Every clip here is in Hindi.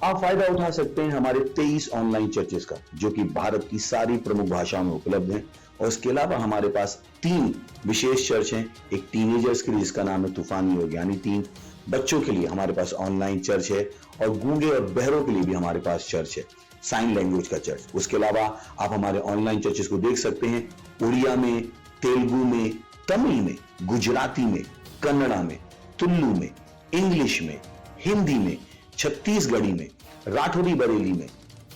आप फायदा उठा सकते हैं हमारे 23 ऑनलाइन चर्चेस का, जो कि भारत की सारी प्रमुख भाषाओं में उपलब्ध हैं। और इसके अलावा हमारे पास 3 विशेष चर्च हैं। एक टीनेजर्स के लिए जिसका नाम है तूफानी योग यानी 3, बच्चों के लिए हमारे पास ऑनलाइन चर्च है, और गूंगे और बहरों के लिए भी हमारे पास चर्च है, साइन लैंग्वेज का चर्च। उसके अलावा आप हमारे ऑनलाइन चर्चेस को देख सकते हैं उड़िया में, तेलुगु में, तमिल में, गुजराती में, कन्नड़ा में, तुलु में, इंग्लिश में, हिंदी में, छत्तीसगढ़ी में, राठौरी बरेली में,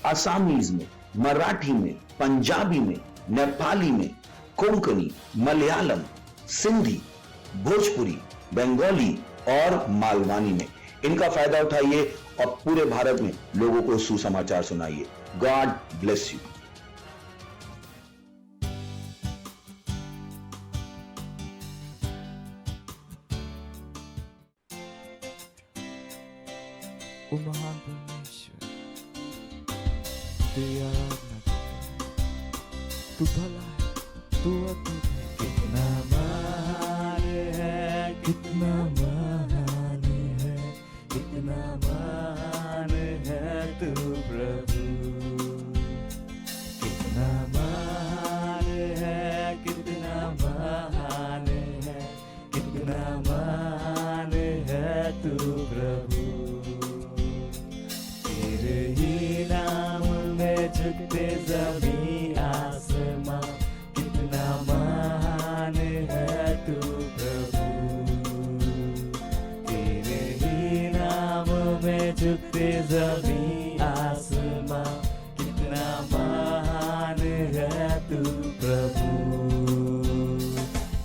आसामीज में, मराठी में, पंजाबी में, नेपाली में, कोंकणी, मलयालम, सिंधी, भोजपुरी, बंगाली और मालवानी में। इनका फायदा उठाइए और पूरे भारत में लोगों को सुसमाचार सुनाइए। God bless you. ओ महान परमेश्वर, तेरी आराधना करते हैं। तू भला है, तू अद्भुत है। कितना महान है, कितना महान है, कितना महान है तू प्रभु। कितना महान है, कितना महान है, कितना महान है तू प्रभु। तेरे ही नाम में झुकते ज़मीं आसमां, कितना महान है तू प्रभु। तेरे ही नाम में झुकते ज़मीं आसमां, कितना महान है तू प्रभु।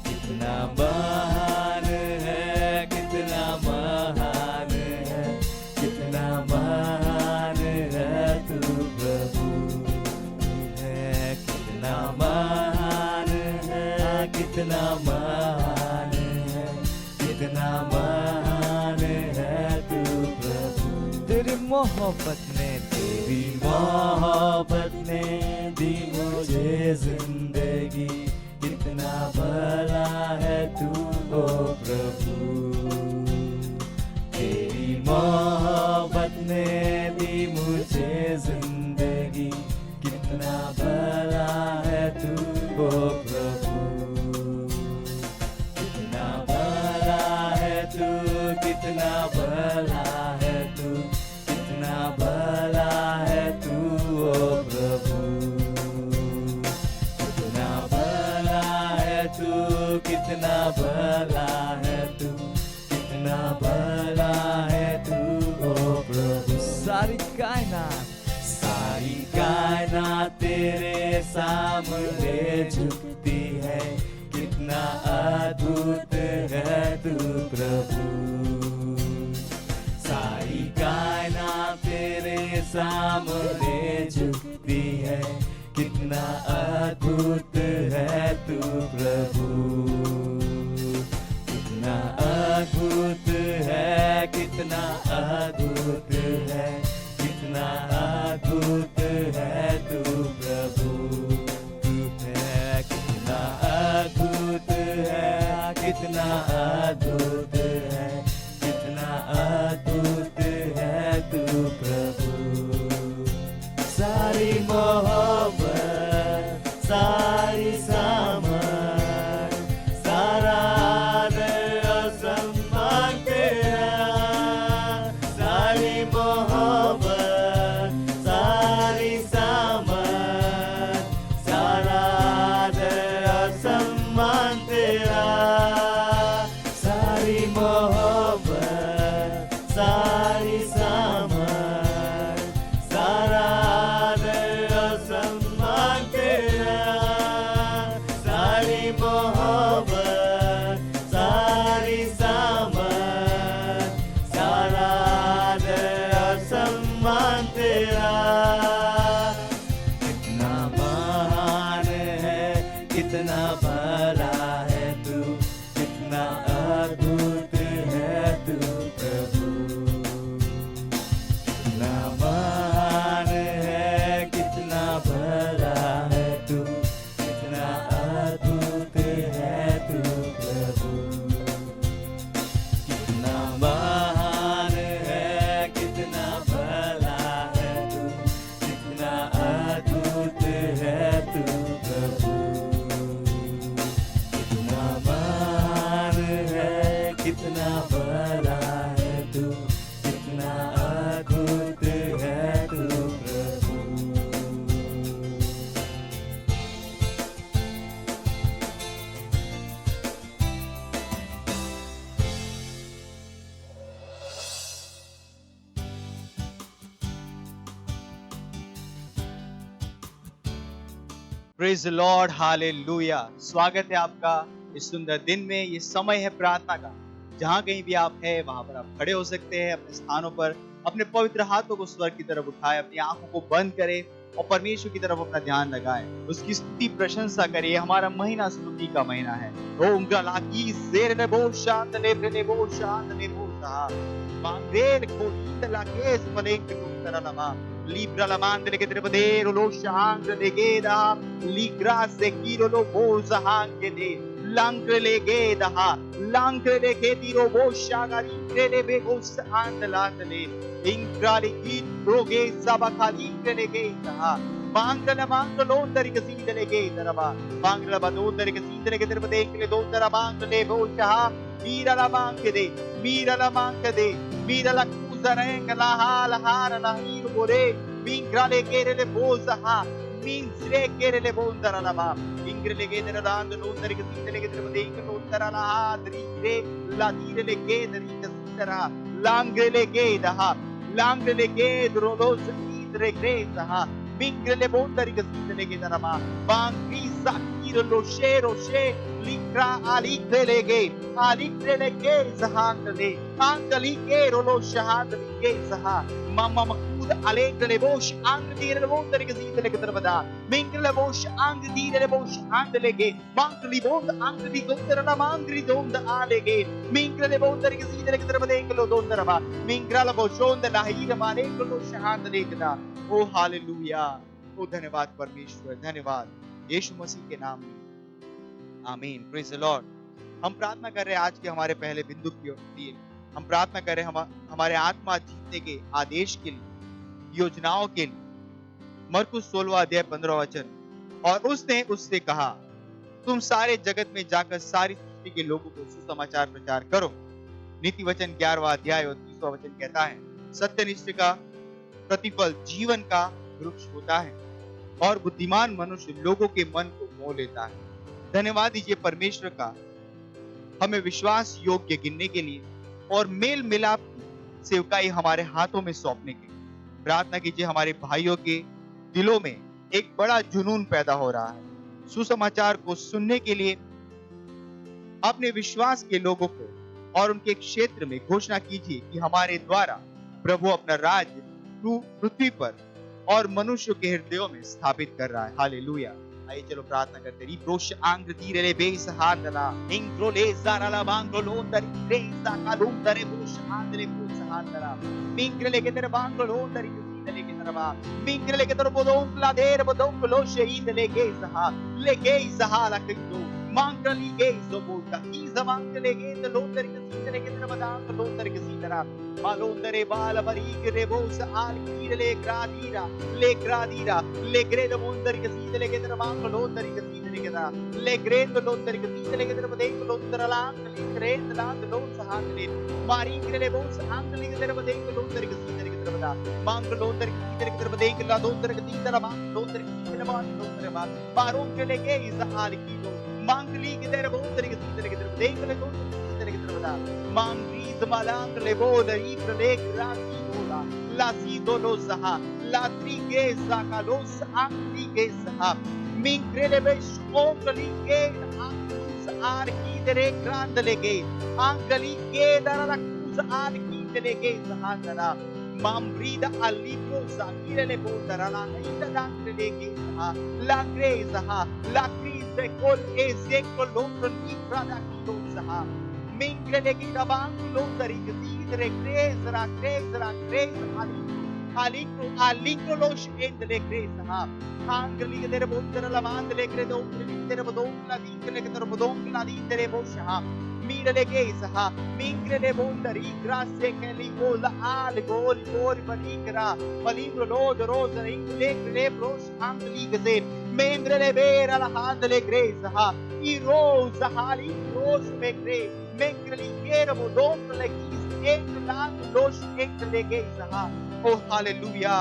कितना महान है, कितना महान है, कितना महान है तू प्रभु है। कितना महान है, कितना महान है, कितना महान है तू प्रभु। तेरी मोहब्बत ने दी मुझे जिंदगी, कितना भला है तू ओ प्रभु। तेरी मोहब्बत ने दी मुझे जिंदगी, कितना भला है तू ओ प्रभु। कितना भला है तू, कितना भला है तू, कितना भला है तू ओ प्रभु। कितना भला है तू, कितना भला है तू, कितना भला है तू ओ प्रभु। सारी कायनात तेरे सामने झुकती है, कितना अद्भुत है तू प्रभु। सारी कायनात तेरे सामने झुकती है, कितना अद्भुत है तू प्रभु। कितना अद्भुत है, कितना अद्भुत है, कितना अद्भुत है तू प्रभु। तू है कितना अद्भुत है, कितना अद्भुत है, कितना अद्भुत है तू प्रभु। सारी मोहब्बत, सारी सामर्थ, सारा आदर और सम्मान तेरा। सारी मोहब्बत, सारी सामर्थ, सारा आदर और सम्मान तेरा। सारी मोहब्बत, सारी सामर्थ, सारा आदर और सम्मान तेरा। सारी मोहब्बत, सारी सामर्थ, सारा आदर और सम्मान तेरा। कितना महान है, कितना भला है तू, कितना अद्भुत है तू प्रभु। कितना महान है, कितना भला है तू, कितना अद्भुत है तू प्रभु। कितना महान है, कितना भला कितना भला है तू, कितना अद्भुत है तू प्रभु। Praise the Lord, hallelujah. स्वागत है आपका इस सुंदर दिन में। ये समय है प्रार्थना का। जहां कहीं भी आप हैं वहां पर आप खड़े हो सकते हैं अपने स्थानों पर। अपने पवित्र हाथों को स्वर्ग की तरफ उठाएं, अपनी आंखों को बंद करें और परमेश्वर की तरफ अपना ध्यान लगाएं। उसकी स्तुति प्रशंसा करिए। हमारा महीना स्तुति का महीना है। ओम गलाकी शेर ने बो शांत ने बो शांत ने बो सा मांगेर को ईतला केस फलेंग को तरलमा Libra la mandre che trebadero lo shangre de geda li grasse kiro lo boza hange de langre le geda ha langre de che tiro bo shagari krele be os andlandle ingrali kit roge sabakali krele geda ha mangala mangalo ndari ke sidele geda raba mangala badondari ke sidele ke trebade ke dondara mangale bo shaha mira la manke de mira la Zareng la hala hara la hiru bore mingrale kerele bozaha minsre kerele bondara la ma ingrele gedera dando nondari ke sitele ke trebade ke nondara la adri re la direle gederi ke sitara langrele gedaha langrele gedro los idre grezaha mingrele bondari ke sitele ke darama bangri sakir lo shero she likra alikrele ge zahangale angali ke rolo shahadli ge zaha mama makud alekrele bosh angdire bondari ke sitele ke darabada mingrele bosh angdire bosh andlege mangli bond angdi dondara la mangri donda alege mingrele bondari ke sitele ke darabade ke lo dondaraba mingrala boshonda la hira mane ke lo shahadle ke da O hallelujah. ओ धन्यवाद परमेश्वर, धन्यवाद यीशु मसीह के नाम में, आमीन। Praise the Lord. हम प्रार्थना कर रहे हैं आज के हमारे पहले बिंदु के लिए। हम प्रार्थना कर रहे हैं हमारे आत्मा जीतने के आदेश के लिए, योजनाओं के लिए। मरकुस 16वां अध्याय 15वां वचन, और उसने उससे कहा तुम सारे जगत में जाकर सारी सृष्टि के लोगों को सुसमाचार प्रचार करो। नीति वचन 11वां अध्याय और 30वां वचन कहता है सत्यनिष्ठ का प्रतिफल जीवन का वृक्ष होता है और बुद्धिमान मनुष्य लोगों के मन को मोह लेता है। धन्यवाद दीजिए परमेश्वर का हमें विश्वास योग्य गिनने के लिए और मेल मिलाप की सेवकाई हमारे हाथों में सौंपने के लिए। प्रार्थना कीजिए हमारे भाइयों के दिलों में एक बड़ा जुनून पैदा हो रहा है सुसमाचार को सुनने के लिए। अपने विश्वास के लोगों को और उनके क्षेत्र में घोषणा कीजिए कि हमारे द्वारा प्रभु अपना राज्य पृथ्वी पर और मनुष्य के हृदयों में स्थापित कर रहा है। हालेलुया। आइए चलो प्रार्थना करते हैं। रिप्रोश आंग्र धीरे बेस हांडला इंग्रो ले जाराला बांग्रो लोंदरी रेसा कालुंदरे बुश आंद्रे बुश हांडला मिंग्रले के तेरे बांग्रो लोंदरी सीधले के तरवा मिंग्रले के तेरे बोदों ला देर बोदों लो शहीद लेके सहा लकिंदो मांगली के जोबोता की जमांगले के तो लोंदरी के सीधले के तेरे बदांग लोंदरी के सीधरा मालोंदरे बाल बरी के बोस आल कीर ले ग्रादीरा ले ग्रे द मोंदरी के सीधले के तेरे बांग लोंदरी के सीधले के दा ले ग्रे द लोंदरी के सीधले के तेरे बदेंग लोंदरा लांग ले ग्रे द लांग लों सहांगले मारी के ले बोस आंगली के तेरे बदेंग लोंदरी के सीधले के तेरे बदा मांग लोंदरी के सीधले के तेरे बदेंग ला लोंदरी के सीधला मांग लोंदरी के सीधले मांग लोंदरे मांग मारों के ले के इस हाल की दो मांगली के तेरे बोंदरी के सीधले के तेरे बदेंग ले लोंदरी के सीधले के तेरे बदा मांगली malang lebodari prelek rati bola la sidolo saha la trigesa kalos antigesa minkrelebesh ongali ke angus arki dere grandlege angali ke daralakus arki delege sahandara mamrida alibro zakirele bodara la ida danglege saha la greza la crise col ezekol londro ni prada kilo saha Mingrele ki dabang londari ke sidre krezra alikro losh endle kreza angli ke tere bondra la mandle kre do tere bodongla dikle ke tere bodongla di tere bosha mirele kesa mingrele bondari grasse ke li bola al gol palikra palibro lod rosa ingle kre bros angli ke se membrele vera la handle kreza i rosa hali losh megre mengreli gerabo dom legis england losh englege saha। O hallelujah,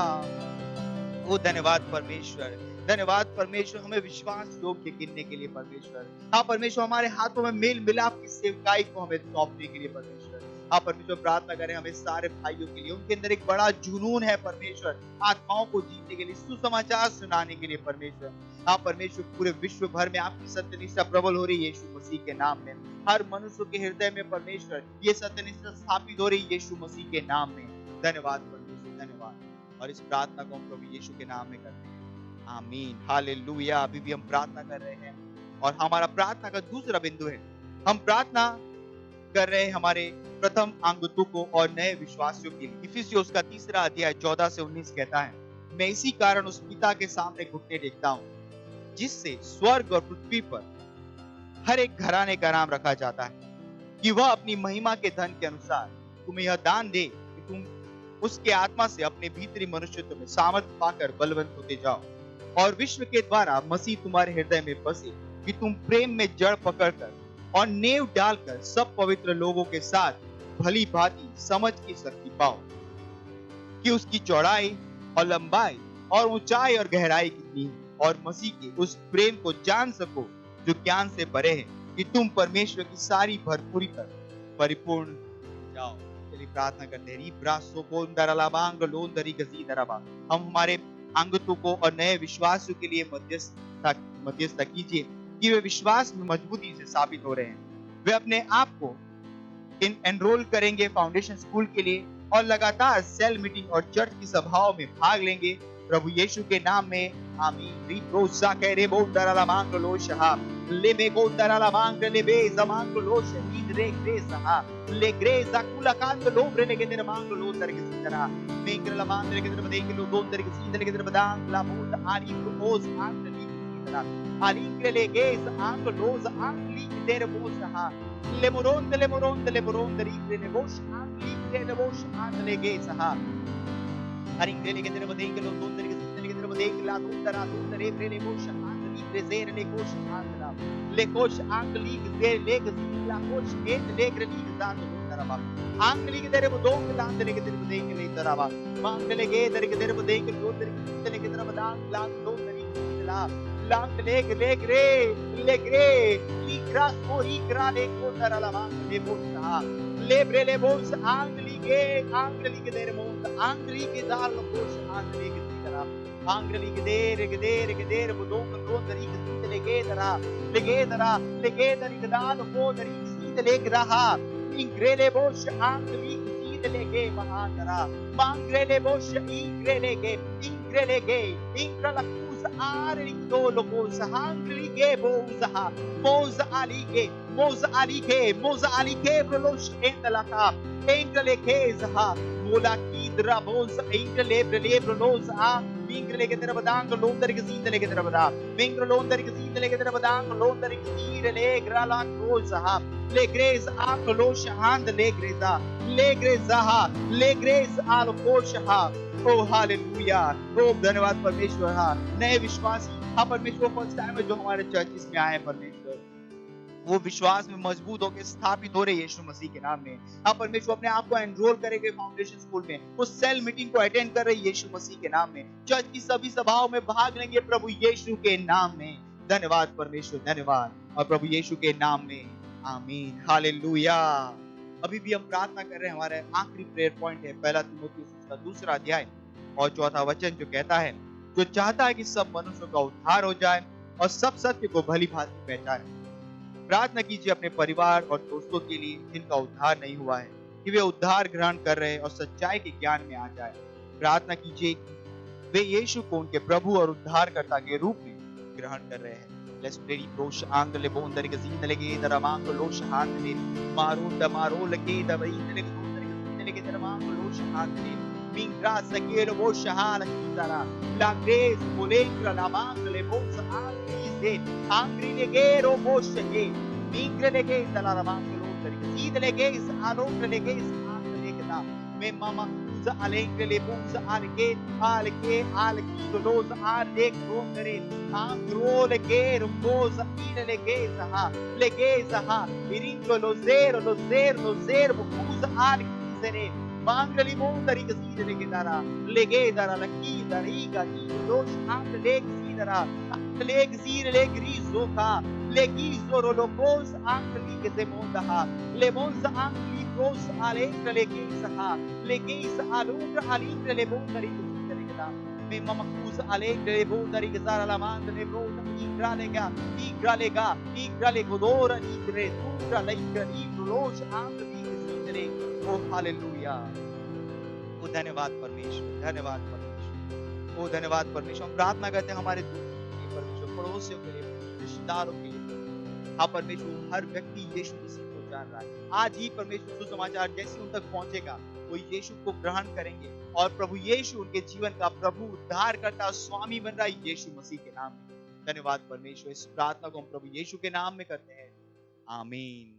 ओ धन्यवाद परमेश्वर, धन्यवाद परमेश्वर, हमें विश्वास योग्य गिनने के लिए परमेश्वर। हाँ परमेश्वर, हमारे हाथों में मेल मिलाप की सेवकाई को हमें सौंपने के लिए परमेश्वर। हाँ परमेश्वर, प्रार्थना करें हमें सारे भाइयों के लिए, उनके अंदर एक बड़ा जुनून है परमेश्वर, आत्माओं को जीतने के लिए, सुसमाचार सुनाने के लिए परमेश्वर। हाँ परमेश्वर, पूरे विश्व भर में आपकी सत्य निष्ठा प्रबल हो रही है यीशु मसीह के नाम में। हर मनुष्य के हृदय में परमेश्वर ये सत्य निष्ठा स्थापित हो रही है यीशु मसीह के नाम में। धन्यवाद परमेश्वर, धन्यवाद। और इस प्रार्थना को हम प्रभु यीशु के नाम में करते हैं, आमीन, हालेलुया। अभी भी हम प्रार्थना कर रहे हैं और हमारा प्रार्थना का दूसरा बिंदु है, हम प्रार्थना कर रहे हैं हमारे प्रथम आगंतुकों और नए विश्वासियों के लिए। इफिसियों उसका 3 अध्याय 14 से 19 कहता है, मैं इसी कारण उस पिता के सामने घुटने टेकता हूँ जिससे स्वर्ग और पृथ्वी पर हर एक घराने का नाम रखा जाता है, कि वह अपनी महिमा के धन के अनुसार तुम्हें यह दान दे कि तुम उसके आत्मा से अपने भीतरी मनुष्यत्व में सामर्थ पाकर बलवंत होते जाओ, और विश्व के द्वारा मसीह तुम्हारे हृदय में बसे, कि तुम प्रेम में जड़ पकड़कर और नेव डालकर सब पवित्र लोगों के साथ भली भांति समझ की शक्ति पाओ, कि उसकी चौड़ाई और लंबाई और ऊंचाई और गहराई कितनी है, और मसीह के उस प्रेम को जान सको जो ज्ञान से परे है, कि तुम परमेश्वर की सारी भरपूरी पर परिपूर्ण जाओ। चलिए प्रार्थना करते हैं। हम हमारे आगंतुकों और नए विश्वासियों के लिए मध्यस्थता कीजिए कि वे विश्वास में मजबूती से साबित हो रहे हैं। वे अपने आप को एनरोल करेंगे फाउंडेशन स्कूल के लिए और लगातार सेल मीटिंग और चर्च की सभाओं में भाग लेंगे, प्रभु यीशु के नाम में, आमीन। रिप्रोसा करे बो दराला मांग लो शहा ले मे को दराला मांग ले बे जमांग लो शहीद रे ग्रे सहा ले ग्रे जाकुला कांत लो रे के तेरे मांग लो दर के सीधरा मेंगला मांग रे के तेरे बदे के लो दो दर के सीधरे के तेरे बदांग ला मूत आरी प्रोपोज आंग ली सीधरा आरी के ले गेस आंग लोज आंग ली तेरे बो सहा ले मोरोंद री रे बोश आंग ली तेरे बोश आंग ले गे सहा आरी के तेरे बदे के लो दो दर के सीधरे के तेरे बदे के ला दो दरे रे बोश आंग Rezer le kosh angla le kosh angli ze le gzila kosh et le greli zan daraba angli ke dere bodong lan dere ke dere bodeng le daraba mangle ge dere ke dere bodeng lo dere ke dere bodang lan do dere la lang le gre li gras o i gra le ko darala mangle bosa le brele bos angli ke dere mont angli ke dal kosh angli ke daraba Angeli gedere bodong ronderi gesite legedara gedano poderi gesite legraha ingrele bosh angeli gesite lege mahandara mangrele bosh ingrele ge ingrala kus ari dolo kus angeli ge moza ali ge brolos endalaka ingrele ge zaha mola kidra boz ingrele brolos a Mingre ke terra badang londar ke sinde le ke terra bada mingre londar ke sinde le ke terra badang londar ke sinde le grala ko sahab le grace a lo shahand le grace al ko shahab O hallelujah. ओ धन्यवाद परमेश्वर। हाँ नए विश्वासी, हाँ परमेश्वर फर्स्ट टाइम है जो हमारे चर्चिस में आए परमेश्वर, वो विश्वास में मजबूत होकर स्थापित हो रहे यीशु मसीह के नाम में। हाँ परमेश्वर अपने आप को एनरोल करेंगे फाउंडेशन स्कूल में, वो सेल मीटिंग को अटेंड कर रहे यीशु मसीह के नाम में, चर्च की सभी सभाओं में भाग लेंगे प्रभु यीशु के नाम में। धन्यवाद परमेश्वर, धन्यवाद, और प्रभु यीशु के नाम में, आमीन, हालेलुया। अभी भी हम प्रार्थना कर रहे हैं, हमारे आखिरी प्रेयर पॉइंट है 1 तीमुथियुस उसका 2 अध्याय और 4 वचन, जो कहता है, जो चाहता है कि सब मनुष्यों का उद्धार हो जाए और सब सत्य को भली भांति पहचाने। प्रार्थना कीजिए अपने परिवार और दोस्तों के लिए जिनका उद्धार नहीं हुआ है, कि वे उद्धार ग्रहण कर रहे और सच्चाई के ज्ञान में आ जाए। प्रार्थना कीजिए कि वे यीशु को उनके प्रभु और उद्धारकर्ता के रूप में ग्रहण कर रहे हैं। Let's pray. Rosh angle bondari gazin lege daramang losh handle maro lege dabai lege bondari gazin lege daramang losh handle mingra sakelo bosh hala kitara la grace molengra la mangle bosh angri angri lege ro bosh ge mingre lege daramang bondari gazin lege alon lege angre lege da मैं मामा Rosa alegre busa alge los arde congere angro rosa ine legeza ha viringo lo zero busa algizere mangali mondari gazire legedara la kida riga los ande legzire legrizo ka legizoro lo pos angli che se monda ha le monza angli pos alegre legeza alunga aligre le mondari gazire me mama kuza alegre le mondari gazara la manda le bronda igra legodora igre tutra leigra los angli gazire ओ हालेलुया ओ धन्यवाद परमेश्वर ओ धन्यवाद परमेश्वर हम प्रार्थना करते हैं हमारे दोस्तों के लिए परमेश्वर पड़ोसियों के लिए रिश्तेदारों के लिए हाँ परमेश्वर हर व्यक्ति यीशु मसीह को जान रहा है आज ही परमेश्वर सुसमाचार जैसे उन तक पहुंचेगा वो यीशु को ग्रहण करेंगे और प्रभु यीशु उनके जीवन का प्रभु उद्धारकर्ता स्वामी बन रहा है यीशु मसीह के नाम में धन्यवाद परमेश्वर इस प्रार्थना को हम प्रभु यीशु के नाम में करते हैं आमीन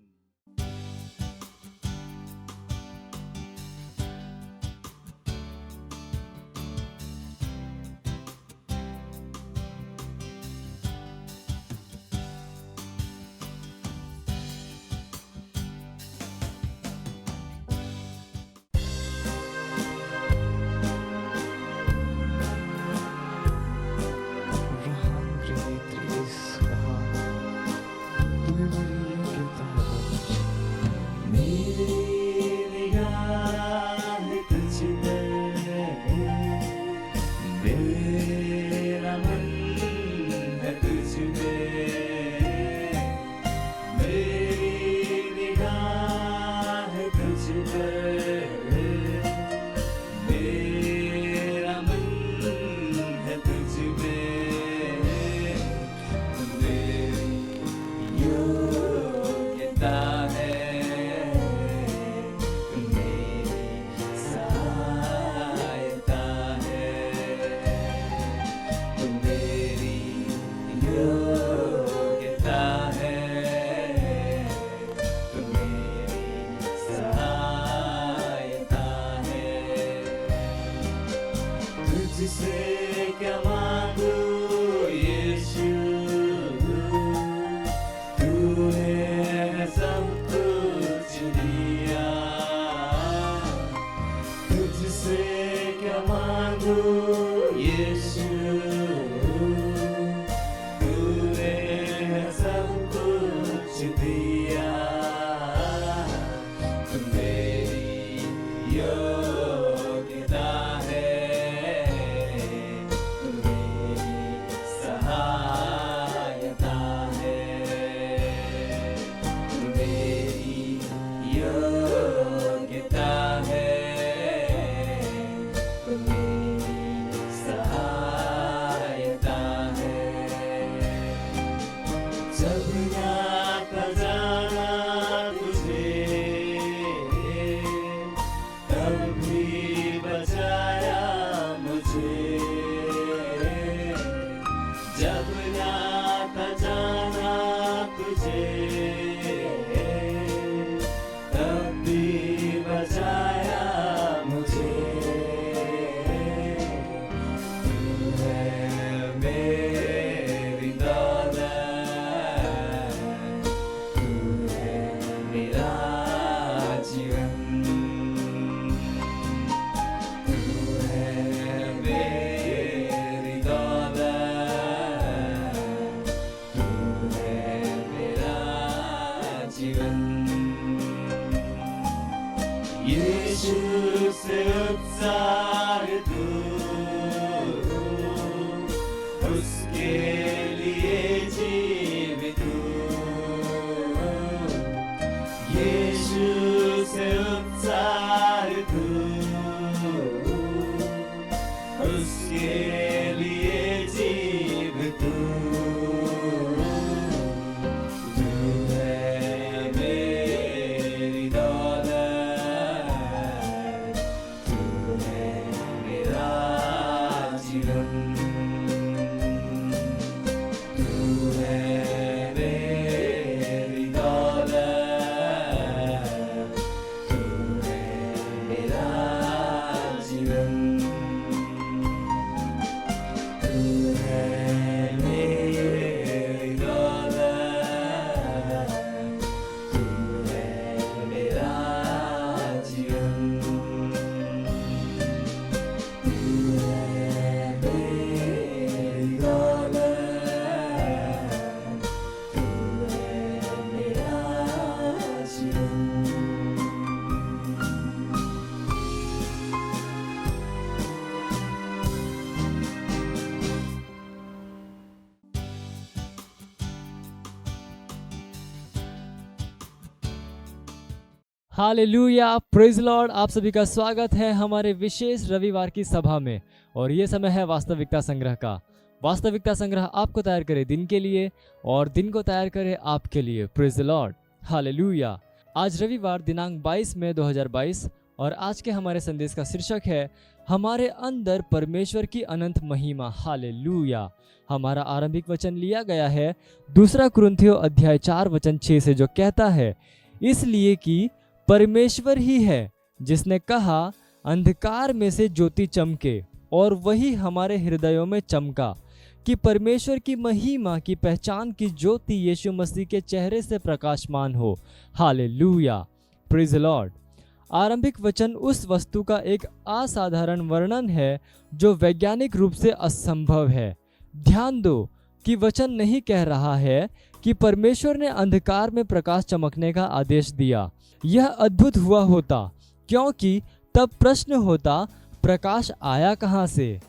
हालेलुया, प्रेज लॉर्ड। आप सभी का स्वागत है हमारे विशेष रविवार की सभा में। और ये समय है वास्तविकता संग्रह का। वास्तविकता संग्रह आपको तैयार करे दिन के लिए और दिन को तैयार करे आपके लिए। Praise Lord, hallelujah. आज रविवार दिनांक 22 मई 2022 और आज के हमारे संदेश का शीर्षक है हमारे अंदर परमेश्वर की अनंत महिमा। हालेलुया। हमारा आरंभिक वचन लिया गया है 2 कुरिन्थियों अध्याय 4 वचन 6 से, जो कहता है, इसलिए कि परमेश्वर ही है जिसने कहा अंधकार में से ज्योति चमके, और वही हमारे हृदयों में चमका कि परमेश्वर की महिमा की पहचान की ज्योति यीशु मसीह के चेहरे से प्रकाशमान हो। Hallelujah, praise Lord. आरंभिक वचन उस वस्तु का एक असाधारण वर्णन है जो वैज्ञानिक रूप से असंभव है। ध्यान दो कि वचन नहीं कह रहा है कि परमेश्वर ने अंधकार में प्रकाश चमकने का आदेश दिया। यह अद्भुत हुआ होता, क्योंकि तब प्रश्न होता प्रकाश आया कहाँ से।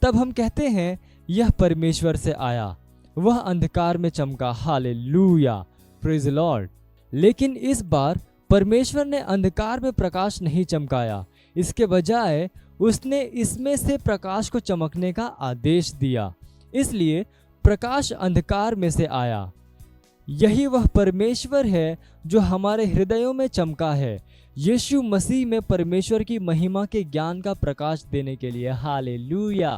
तब हम कहते हैं यह परमेश्वर से आया, वह अंधकार में चमका। Hallelujah, praise Lord. लेकिन इस बार परमेश्वर ने अंधकार में प्रकाश नहीं चमकाया, इसके बजाय उसने इसमें से प्रकाश को चमकने का आदेश दिया। इसलिए प्रकाश अंधकार में से आया। यही वह परमेश्वर है जो हमारे हृदयों में चमका है, यीशु मसीह में परमेश्वर की महिमा के ज्ञान का प्रकाश देने के लिए। Hallelujah,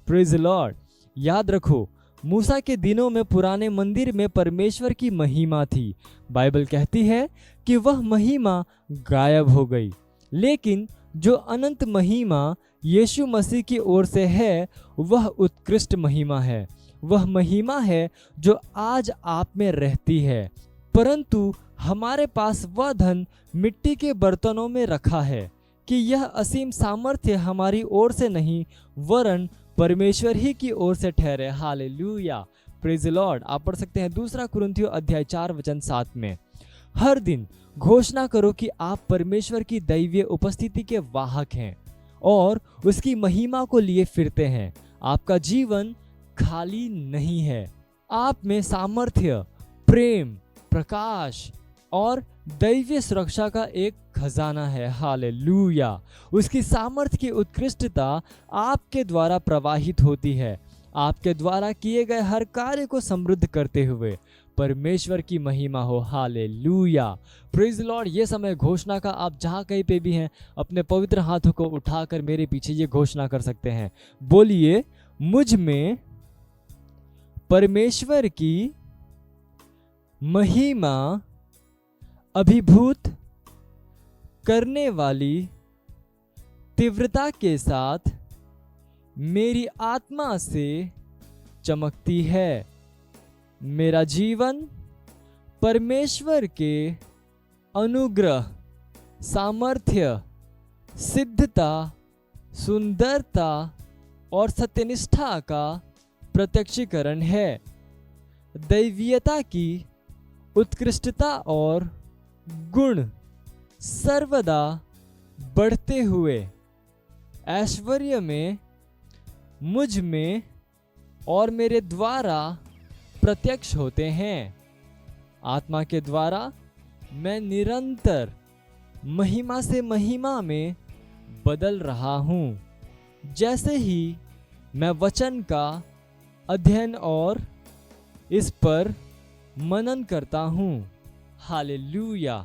praise Lord. याद रखो, मूसा के दिनों में पुराने मंदिर में परमेश्वर की महिमा थी। बाइबल कहती है कि वह महिमा गायब हो गई, लेकिन जो अनंत महिमा यीशु मसीह की ओर से है वह उत्कृष्ट महिमा है। वह महिमा है जो आज आप में रहती है, परंतु हमारे पास वह धन मिट्टी के बर्तनों में रखा है कि यह असीम सामर्थ्य हमारी ओर से नहीं वरन परमेश्वर ही की ओर से ठहरे। Hallelujah, praise Lord. आप पढ़ सकते हैं 2 कुरिन्थियों अध्याय 4 वचन 7 में। हर दिन घोषणा करो कि आप परमेश्वर की दैवीय उपस्थिति के वाहक हैं और उसकी महिमा को लिए फिरते हैं। आपका जीवन खाली नहीं है। आप में सामर्थ्य, प्रेम, प्रकाश और दैवीय सुरक्षा का एक खजाना है। हालेलुया। उसकी सामर्थ्य की उत्कृष्टता आपके द्वारा प्रवाहित होती है, आपके द्वारा किए गए हर कार्य को समृद्ध करते हुए। परमेश्वर की महिमा हो। Hallelujah, praise Lord. ये समय घोषणा का, आप जहाँ कहीं पे भी हैं अपने पवित्र हाथों को उठाकर मेरे पीछे ये घोषणा कर सकते हैं। बोलिए, मुझ में परमेश्वर की महिमा अभिभूत करने वाली तीव्रता के साथ मेरी आत्मा से चमकती है। मेरा जीवन परमेश्वर के अनुग्रह, सामर्थ्य, सिद्धता, सुंदरता और सत्यनिष्ठा का प्रत्यक्षीकरण है। दैवीयता की उत्कृष्टता और गुण सर्वदा बढ़ते हुए ऐश्वर्य में मुझ में और मेरे द्वारा प्रत्यक्ष होते हैं। आत्मा के द्वारा मैं निरंतर महिमा से महिमा में बदल रहा हूँ, जैसे ही मैं वचन का अध्ययन और इस पर मनन करता हूँ। Hallelujah,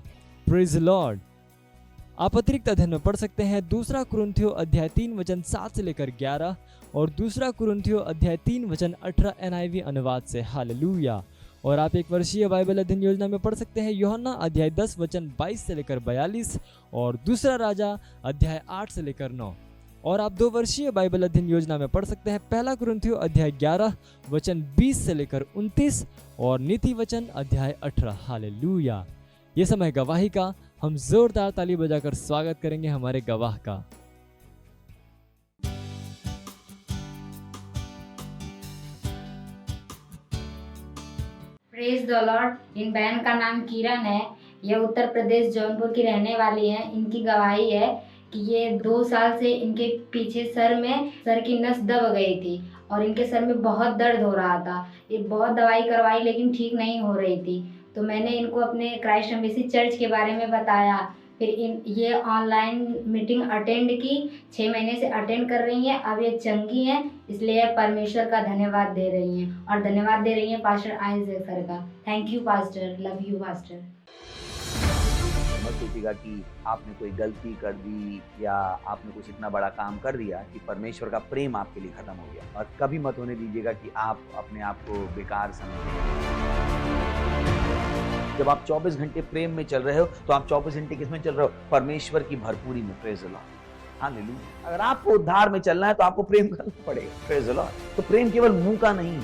praise Lord. आप अतिरिक्त अध्ययन में पढ़ सकते हैं 2 कुरिन्थियों अध्याय 3 वचन 7 से लेकर 11 और 2 कुरिन्थियों अध्याय 3 वचन 18 NIV अनुवाद से। हालेलुया। और आप एक वर्षीय बाइबल अध्ययन योजना में पढ़ सकते हैं यूहन्ना अध्याय 10 वचन 22 से लेकर 42 और 2 राजा अध्याय 8 से लेकर 9। और आप 2 वर्षीय बाइबल अध्ययन योजना में पढ़ सकते हैं 1 कुरिन्थियों अध्याय 11 वचन 20 से लेकर 29 और नीति वचन अध्याय 18। हालेलुया। ये समय गवाही का, हम जोरदार ताली बजाकर स्वागत करेंगे हमारे गवाह का। Praise the Lord. इन बहन का नाम किरण है। यह उत्तर प्रदेश जौनपुर की रहने वाली है। इनकी गवाही है कि ये 2 साल से इनके पीछे सर की नस दब गई थी और इनके सर में बहुत दर्द हो रहा था। ये बहुत दवाई करवाई लेकिन ठीक नहीं हो रही थी। तो मैंने इनको अपने क्राइस्ट एम्बेसी चर्च के बारे में बताया फिर ये ऑनलाइन मीटिंग अटेंड की, 6 महीने से अटेंड कर रही हैं। अब ये चंगी हैं, इसलिए परमेश्वर का धन्यवाद दे रही हैं और धन्यवाद दे रही हैं पास्टर आइजैक सर का। Thank you pastor, love you pastor. मत सोचिएगा कि आपने कोई गलती कर दी या आपने कुछ इतना बड़ा काम कर दिया कि परमेश्वर का प्रेम आपके लिए खत्म हो गया, और कभी मत होने दीजिएगा कि आप अपने आप को बेकार समझें। जब आप 24 घंटे प्रेम में चल रहे हो तो आप 24 घंटे किसमें चल रहे हो? परमेश्वर की भरपूरी में। Praise the Lord, hallelujah. अगर आपको उद्धार में चलना है तो आपको प्रेम करना पड़ेगा। Praise the Lord. तो प्रेम केवल मुंह का नहीं है,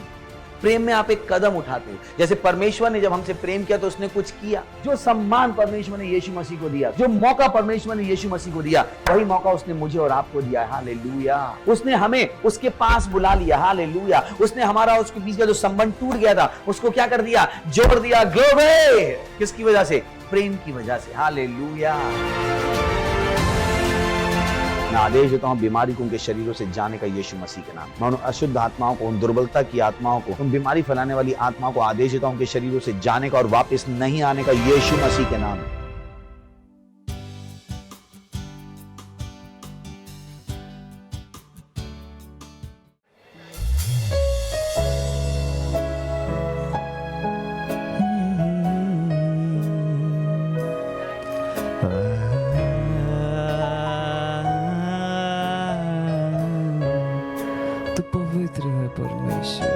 प्रेम में आप एक कदम उठाते हो। जैसे परमेश्वर ने जब हमसे प्रेम किया तो उसने कुछ किया। जो सम्मान परमेश्वर ने यीशु मसीह को दिया, जो मौका परमेश्वर ने यीशु मसीह को दिया, वही मौका उसने मुझे और आपको दिया है। हालेलुया। उसने हमें उसके पास बुला लिया। हालेलुया। उसने हमारा उसके बीच का जो संबंध टूट गया था उसको क्या कर दिया? जोड़ दिया। ग्लोरी। किसकी वजह से? प्रेम की वजह से। हालेलुया। मैं आदेश देता हूं बीमारी को उनके शरीरों से जाने का यीशु मसीह के नाम। मैं उन अशुद्ध आत्माओं को, उन दुर्बलता की आत्माओं को, उन बीमारी फैलाने वाली आत्माओं को आदेश देता हूं उनके शरीरों से जाने का और वापस नहीं आने का यीशु मसीह के नाम। तू पवित्र है परमेश्वर,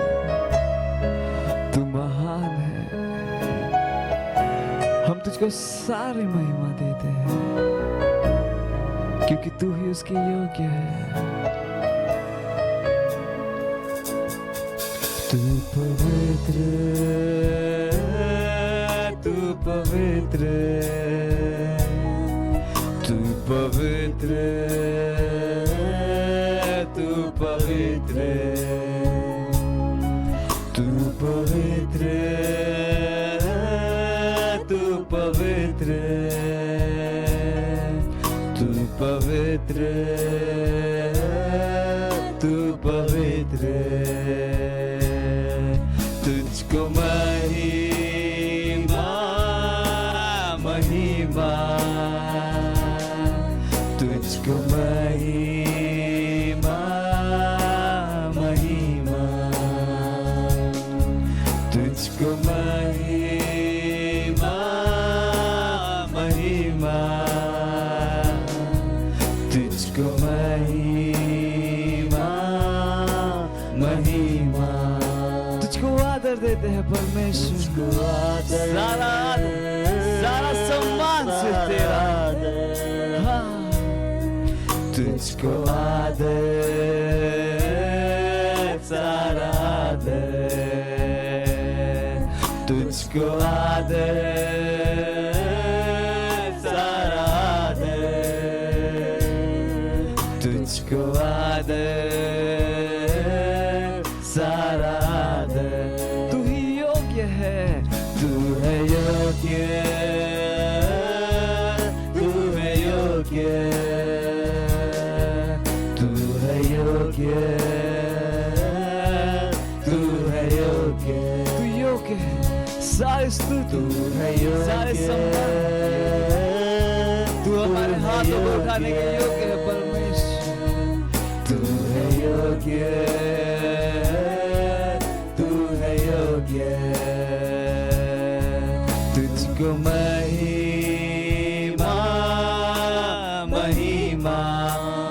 तू महान है। हम तुझको सारी महिमा देते हैं क्योंकि तू ही उसके योग्य है। तू पवित्र, तू पवित्र, तू पवित्र, तू पवित्र, तू पवित्र, तू पवित्र, तू पवित्र, तू पवित्र। तुझको महिमा महिमा, तुझको महिमा महिमा, तुझको महिमा महिमा, तुझको महिमा महिमा। तुझको आदर देते हैं परमेश्वर, सारा सारा सम्मान से तेरा। हाँ, तुझको आदर, सारा आदर, तुझको आदर, सारा आदर, तुझको आदर, सारा आदर। तू ही योग्य है, तू है योग्य, तू है योग्य, तू है योग्य, तू है योग्य, तू योग्य है। सारी स्तुति, सारे सम्मान, तू हमारे हाथों को उठाने के योग्य है परमेश्वर। तू है योग्य, तू है योग्य, तुझको महिमा महिमा।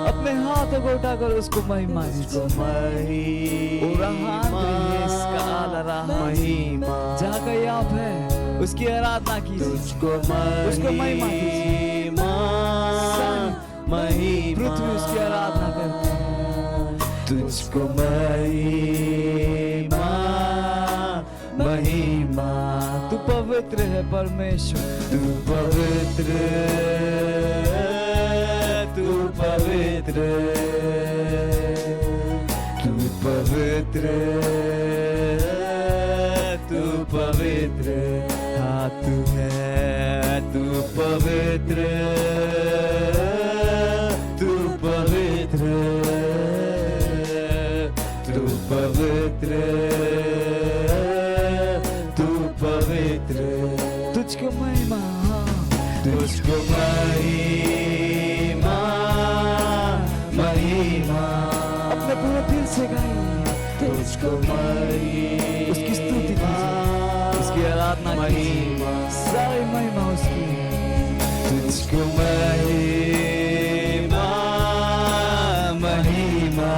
अपने हाथों को उठाकर उसको महिमा दीजिए। महिमा, जहाँ कहीं आप है उसकी आराधना कीजिए, उसको महिमा दीजिए। पृथ्वी उसकी आराधना करती है। तुझको महिमा महिमा। तू पवित्र है परमेश्वर, तू पवित्र, तू पवित्र, तू पवित्र, तू पवित्र। हाँ तू है, तू पवित्र, तू पवित्र, तू पवित्र, तू पवित्र। तुझको महिमा, तुझको महिमा तुझको महिमा, उसकी स्तुति कीजिए, उसकी आराधना कीजिए, सारी महिमा उसकी। तुझको महिमा महिमा,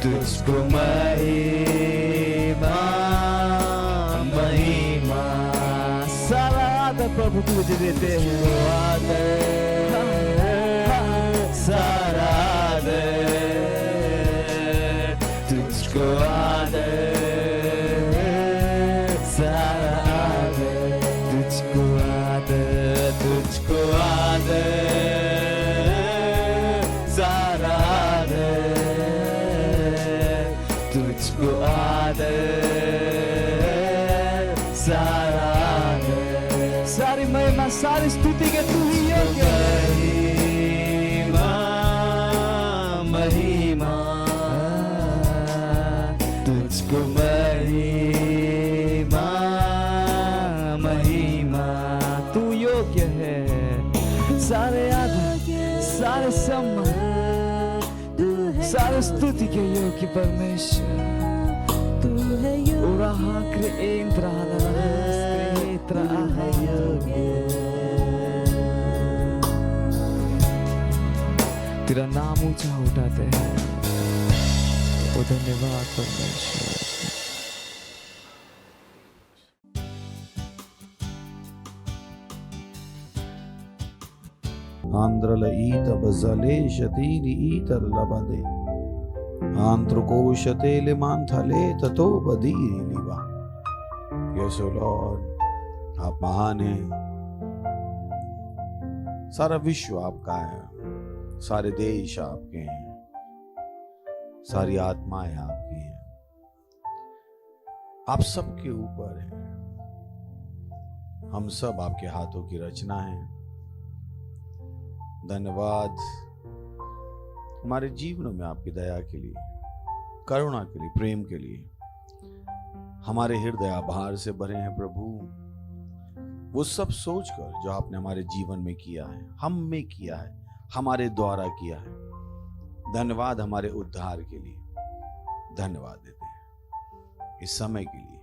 तुझको महिमा महिमा, सारा आदर प्रभु तुझे देते हैं। सारा आदर तुझको, आदर सारा आदर तुझको, आदर तुझको, आदर सारा आदर तुझको, आदर सारा आदर, सारी महिमा सारी स्तुति के तू ही योग्य है। महिमा तुझको महिमा महिमा, तू योग्य है। सारे आदर सारे सम्मान सारे स्तुति के योग्य परमेश्वर तू है योग्य। तेरा नाम ऊंचा उठाते हैं, ओ धन्यवाद परमेश्वर। आंध्रल ईत बजले शतीरी ईतर लबदे आंध्रकोशतेले मांथले ततो बदीरी लिबा। यस लॉर्ड, आप महान हैं। सारा विश्व आपका है, सारे देश आपके हैं, सारी आत्माएं आपकी हैं, आप सबके ऊपर हैं। हम सब आपके हाथों की रचना हैं। धन्यवाद हमारे जीवनों में आपकी दया के लिए, करुणा के लिए, प्रेम के लिए। हमारे हृदय आभार से भरे हैं प्रभु, वो सब सोचकर जो आपने हमारे जीवन में किया है, हम में किया है, हमारे द्वारा किया है। धन्यवाद हमारे उद्धार के लिए, धन्यवाद देते हैं इस समय के लिए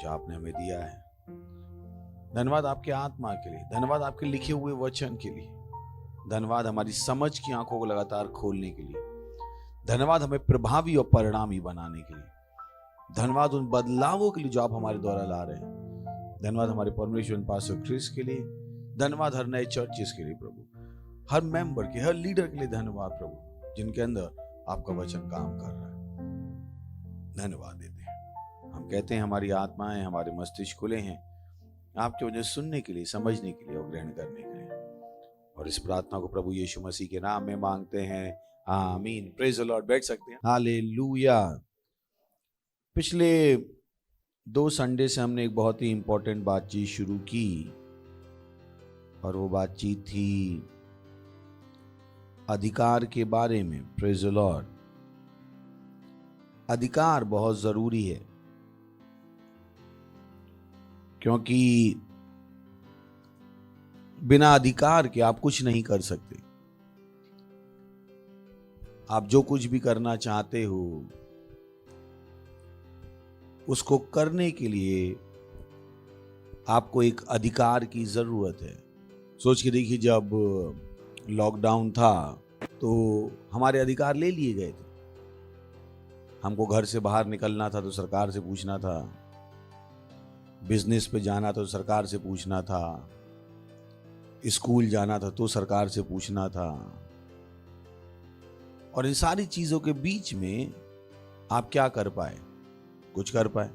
जो आपने हमें दिया है। धन्यवाद आपके आत्मा के लिए, धन्यवाद आपके लिखे हुए वचन के लिए, धन्यवाद हमारी समझ की आंखों को लगातार खोलने के लिए, धन्यवाद हमें प्रभावी और परिणामी बनाने के लिए, धन्यवाद उन बदलावों के लिए जो आप हमारे द्वारा ला रहे हैं। धन्यवाद हमारे परमेश्वर पास्टर क्रिस के लिए, धन्यवाद हर नए चर्चेस के लिए प्रभु, हर मेंबर के, हर लीडर के लिए धन्यवाद प्रभु, जिनके अंदर आपका वचन काम कर रहा है। धन्यवाद देते हैं। हम कहते हैं हमारी आत्माएं, हमारे मस्तिष्क खुले हैं आपके वचन सुनने के लिए, समझने के लिए और ग्रहण करने के लिए। और इस प्रार्थना को प्रभु यीशु मसीह के नाम में मांगते हैं, आमीन। Praise the Lord. बैठ सकते हैं। हालेलुया। पिछले 2 संडे से हमने एक बहुत ही इंपॉर्टेंट बातचीत शुरू की और वो बातचीत थी अधिकार के बारे में। Praise the Lord. अधिकार बहुत जरूरी है, क्योंकि बिना अधिकार के आप कुछ नहीं कर सकते। आप जो कुछ भी करना चाहते हो उसको करने के लिए आपको एक अधिकार की जरूरत है। सोच के देखिए, जब लॉकडाउन था तो हमारे अधिकार ले लिए गए थे। हमको घर से बाहर निकलना था तो सरकार से पूछना था, बिजनेस पे जाना तो सरकार से पूछना था, स्कूल जाना था तो सरकार से पूछना था। और इन सारी चीजों के बीच में आप क्या कर पाए? कुछ कर पाए?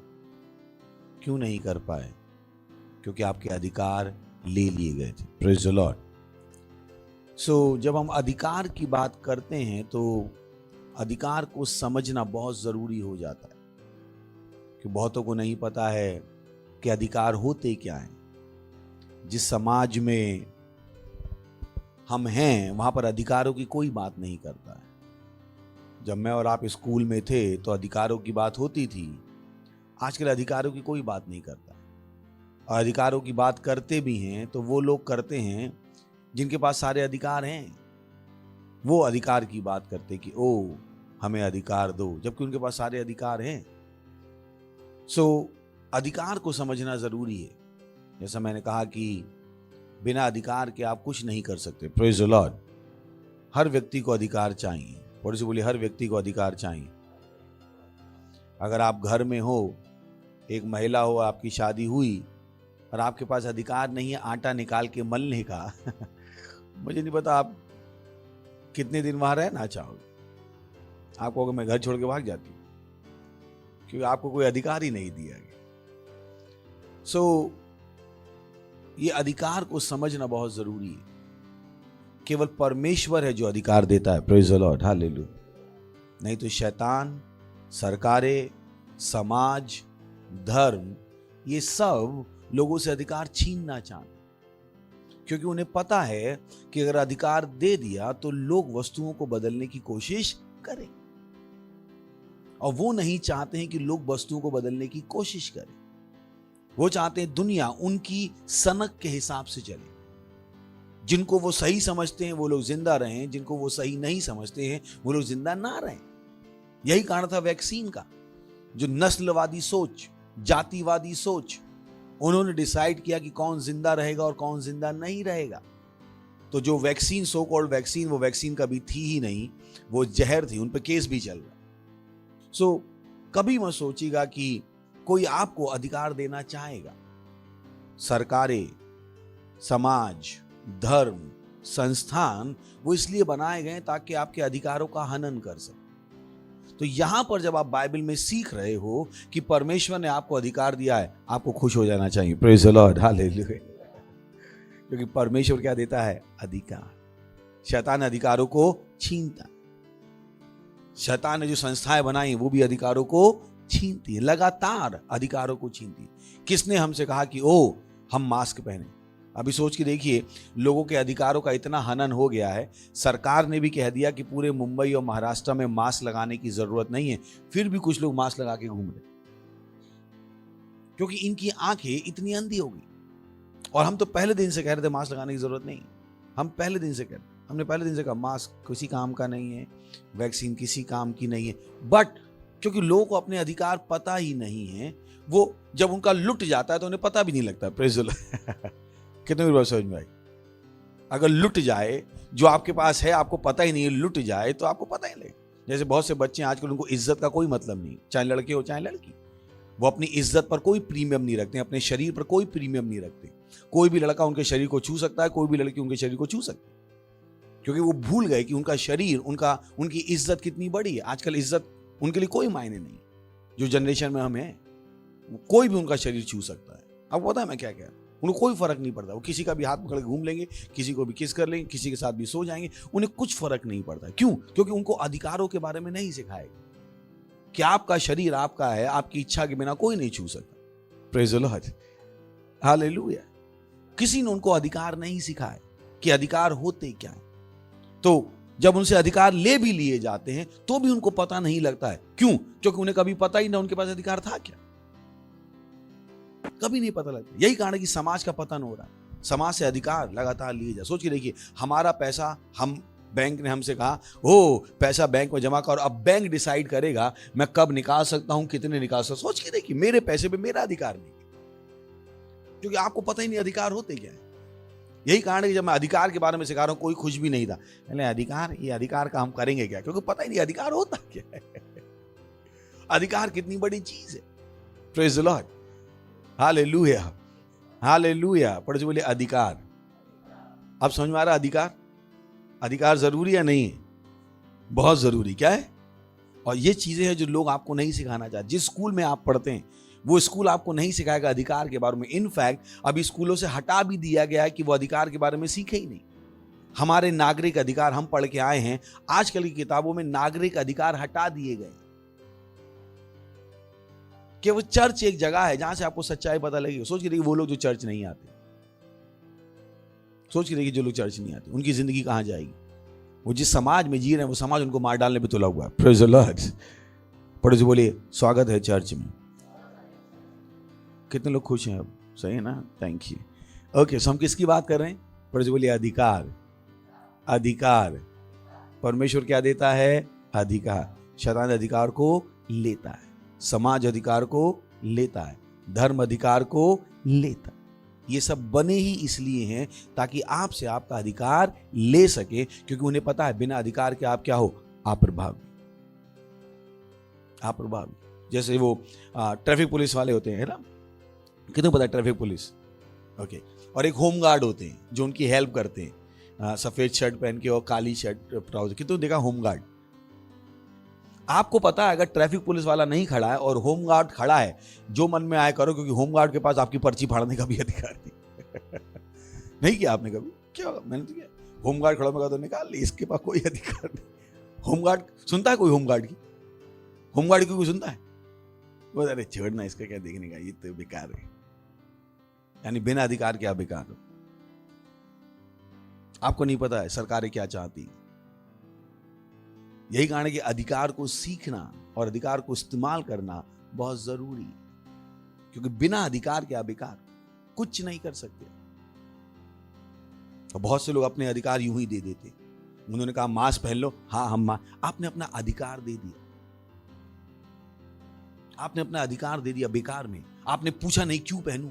क्यों नहीं कर पाए? क्योंकि आपके अधिकार ले लिए गए थे। Praise the Lord. सो जब हम अधिकार की बात करते हैं तो अधिकार को समझना बहुत जरूरी हो जाता है, कि बहुतों को नहीं पता है कि अधिकार होते क्या हैं। जिस समाज में हम हैं वहां पर अधिकारों की कोई बात नहीं करता है। जब मैं और आप स्कूल में थे तो अधिकारों की बात होती थी। आजकल अधिकारों की कोई बात नहीं करता है। और अधिकारों की बात करते भी हैं तो वो लोग करते हैं जिनके पास सारे अधिकार हैं। वो अधिकार की बात करते कि ओ हमें अधिकार दो, जबकि उनके पास सारे अधिकार हैं। सो अधिकार को समझना जरूरी है। जैसा मैंने कहा कि बिना अधिकार के आप कुछ नहीं कर सकते। Praise the Lord. हर व्यक्ति को अधिकार चाहिए। और इसे बोलिए, हर व्यक्ति को अधिकार चाहिए। अगर आप घर में हो, एक महिला हो, आपकी शादी हुई और आपके पास अधिकार नहीं है आटा निकाल के मलने का मुझे नहीं पता आप कितने दिन वहां रहना चाहोगे। आप कहोगे मैं घर छोड़ के भाग जाती हूँ, क्योंकि आपको कोई अधिकार ही नहीं दिया गया। सो ये अधिकार को समझना बहुत जरूरी है। केवल परमेश्वर है जो अधिकार देता है। Praise the Lord, hallelujah. नहीं तो शैतान, सरकारें, समाज, धर्म, ये सब लोगों से अधिकार छीनना चाहते, क्योंकि उन्हें पता है कि अगर अधिकार दे दिया तो लोग वस्तुओं को बदलने की कोशिश करें, और वो नहीं चाहते हैं कि लोग वस्तुओं को बदलने की कोशिश करें। वो चाहते हैं दुनिया उनकी सनक के हिसाब से चले। जिनको वो सही समझते हैं वो लोग जिंदा रहें, जिनको वो सही नहीं समझते हैं वो लोग जिंदा ना रहें। यही कारण था वैक्सीन का। जो नस्लवादी सोच, जातिवादी सोच, उन्होंने डिसाइड किया कि कौन जिंदा रहेगा और कौन जिंदा नहीं रहेगा। तो जो वैक्सीन, सो कॉल्ड वैक्सीन, वो वैक्सीन कभी थी ही नहीं, वो जहर थी। उन पे केस भी चल रहा। सो कभी मत सोचिएगा कि कोई आपको अधिकार देना चाहेगा। सरकारें, समाज, धर्म, संस्थान, वो इसलिए बनाए गए ताकि आपके अधिकारों का हनन कर सके। तो यहां पर जब आप बाइबल में सीख रहे हो कि परमेश्वर ने आपको अधिकार दिया है, आपको खुश हो जाना चाहिए। Praise the Lord, hallelujah. क्योंकि परमेश्वर क्या देता है? अधिकार। शैतान अधिकारों को छीनता। शैतान ने जो संस्थाएं बनाई वो भी अधिकारों को छीनती है, लगातार अधिकारों को छीनती है। किसने हमसे कहा कि ओ हम मास्क पहने? अभी सोच के देखिए, लोगों के अधिकारों का इतना हनन हो गया है। सरकार ने भी कह दिया कि पूरे मुंबई और महाराष्ट्र में मास्क लगाने की जरूरत नहीं है, फिर भी कुछ लोग मास्क लगा के घूम रहे, क्योंकि इनकी आंखें इतनी अंधी हो गई। और हम तो पहले दिन से कह रहे थे मास्क लगाने की जरूरत नहीं। हमने पहले दिन से कहा मास्क किसी काम का नहीं है, वैक्सीन किसी काम की नहीं है। बट क्योंकि लोगों को अपने अधिकार पता ही नहीं है, वो जब उनका लुट जाता है तो उन्हें पता भी नहीं लगता। Praise the Lord. कितने भी बात समझ में आई? अगर लुट जाए, जो आपके पास है आपको पता ही नहीं है, लुट जाए तो आपको पता ही नहीं। जैसे बहुत से बच्चे आजकल, उनको इज्जत का कोई मतलब नहीं, चाहे लड़के हो चाहे लड़की। वो अपनी इज्जत पर कोई प्रीमियम नहीं रखते, अपने शरीर पर कोई प्रीमियम नहीं रखते। कोई भी लड़का उनके शरीर को छू सकता है, कोई भी लड़की उनके शरीर को छू सकती है, क्योंकि वो भूल गए कि उनका शरीर, उनकी इज्जत कितनी बड़ी है। आजकल इज्जत उनके लिए कोई मायने नहीं। जो जनरेशन में हम हैं, कोई भी उनका शरीर छू सकता है। आपको पता है मैं क्या कह रहा हूं? उनको कोई फर्क नहीं पड़ता। वो किसी का भी हाथ पकड़ के घूम लेंगे, किसी को भी किस कर लेंगे, किसी के साथ भी सो जाएंगे, उन्हें कुछ फर्क नहीं पड़ता। क्यों? क्योंकि उनको अधिकारों के बारे में नहीं सिखाएगा कि आपका शरीर आपका है, आपकी इच्छा के बिना कोई नहीं छू सकता। Praise the Lord, hallelujah. किसी ने उनको अधिकार नहीं सिखाया कि अधिकार होते क्या है। तो जब उनसे अधिकार ले भी लिए जाते हैं तो भी उनको पता नहीं लगता है। क्यों? क्योंकि उन्हें कभी पता ही ना उनके पास अधिकार था क्या, कभी नहीं पता लगता। यही कारण है कि समाज का पतन हो रहा है। समाज से अधिकार लगातार लिए जा। सोच के देखिए, हमारा पैसा, हम बैंक ने हमसे कहा ओ पैसा बैंक में जमा कर, अब बैंक डिसाइड करेगा मैं कब निकाल सकता हूं, कितने निकाल सकता हूं। सोच के देखिए, मेरे पैसे पे मेरा अधिकार नहीं, क्योंकि आपको पता ही नहीं अधिकार होते क्या है। यही कारण है कि जब मैं अधिकार के बारे में सिखा रहा हूं, कोई खुश भी नहीं था। अधिकार, ये अधिकार का हम करेंगे क्या, क्योंकि पता ही नहीं अधिकार होता क्या है। अधिकार कितनी बड़ी चीज है। Praise the Lord, hallelujah, hallelujah. पढ़ जो बोले अधिकार। अब समझ में आ रहा? अधिकार जरूरी है नहीं? बहुत जरूरी। क्या है? और ये चीजें हैं जो लोग आपको नहीं सिखाना चाहते। जिस स्कूल में आप पढ़ते हैं वो स्कूल आपको नहीं सिखाएगा अधिकार के बारे में। इनफैक्ट अभी स्कूलों से हटा भी दिया गया है कि वो अधिकार के बारे में सीखे ही नहीं। हमारे नागरिक अधिकार हम पढ़ के आए हैं, आजकल की किताबों में नागरिक अधिकार हटा दिए गए। कि वो चर्च एक जगह है जहां से आपको सच्चाई पता लगेगी। सोच के देखिए, वो लोग जो चर्च नहीं आते, सोच के देखिए जो लोग चर्च नहीं आते, उनकी जिंदगी कहां जाएगी? वो जिस समाज में जी रहे हैं वो समाज उनको मार डालने पे तुला हुआ है। Praise the Lord. पढ़ो जो बोलिए स्वागत है चर्च में। कितने लोग खुश हैं अब? सही है ना? Thank you. ओके, सो हम किसकी बात कर रहे हैं? पढ़ो जो बोलिए अधिकार। अधिकार। परमेश्वर क्या देता है? अधिकार। शैतान अधिकार को लेता है, समाज अधिकार को लेता है, धर्म अधिकार को लेता है। ये सब बने ही इसलिए हैं ताकि आपसे आपका अधिकार ले सके, क्योंकि उन्हें पता है बिना अधिकार के आप क्या हो, अप्रभावी। अप्रभावी। जैसे वो ट्रैफिक पुलिस वाले होते हैं ना, कितने पता है ट्रैफिक पुलिस, ओके। और एक होम गार्ड होते हैं जो उनकी हेल्प करते हैं, सफेद शर्ट पहन के और काली शर्ट ट्राउजर। कितने देखा होम गार्ड? आपको पता है अगर ट्रैफिक पुलिस वाला नहीं खड़ा है और होम गार्ड खड़ा है, जो मन में आए करो, क्योंकि होम गार्ड के पास आपकी पर्ची फाड़ने का भी अधिकार नहीं। नहीं किया आपने कभी? क्या होगा? मैंने तो किया। होम गार्ड खड़ा होगा तो निकाल ली, इसके पास कोई अधिकार नहीं। होम गार्ड सुनता है कोई होम गार्ड की? होम गार्ड की कोई सुनता है? वो अरे छोड़ना, इसका क्या देखने का, ये तो बेकार है। यानी बिना अधिकार के आप बेकार हो। आपको नहीं पता है सरकारें क्या चाहती। यही कारण है कि अधिकार को सीखना और अधिकार को इस्तेमाल करना बहुत जरूरी है, क्योंकि बिना अधिकार के आप बेकार कुछ नहीं कर सकते। और बहुत से लोग अपने अधिकार यूं ही दे देते। उन्होंने कहा मास्क पहन लो, हाँ हम आपने अपना अधिकार दे दिया। आपने अपना अधिकार दे दिया बेकार में। आपने पूछा नहीं क्यों पहनूं,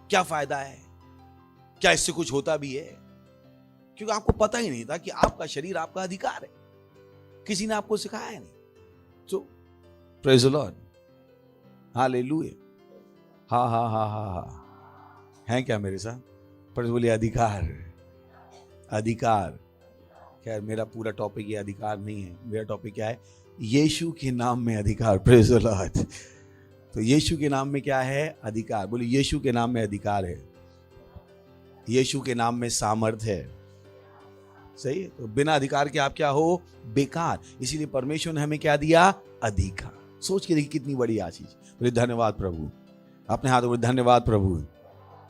क्या फायदा है, क्या इससे कुछ होता भी है, क्योंकि आपको पता ही नहीं था कि आपका शरीर आपका अधिकार है। किसी ने आपको सिखाया नहीं। तो प्रेज द लॉर्ड, हालेलुया। हाँ हाँ हाँ हाँ हाँ, हैं क्या मेरे साथ? पर बोले अधिकार, अधिकार। खैर मेरा पूरा टॉपिक ये अधिकार नहीं है। मेरा टॉपिक क्या है? यीशु के नाम में अधिकार। Praise the Lord. तो यीशु के नाम में क्या है? अधिकार। बोले यीशु के नाम में अधिकार है, यीशु के नाम में सामर्थ्य है। सही है? तो बिना अधिकार के आप क्या हो? बेकार। इसीलिए परमेश्वर ने हमें क्या दिया? अधिकार। सोच के देखिए कितनी बड़ी आशीष। बोले धन्यवाद प्रभु। अपने हाथों में धन्यवाद प्रभु,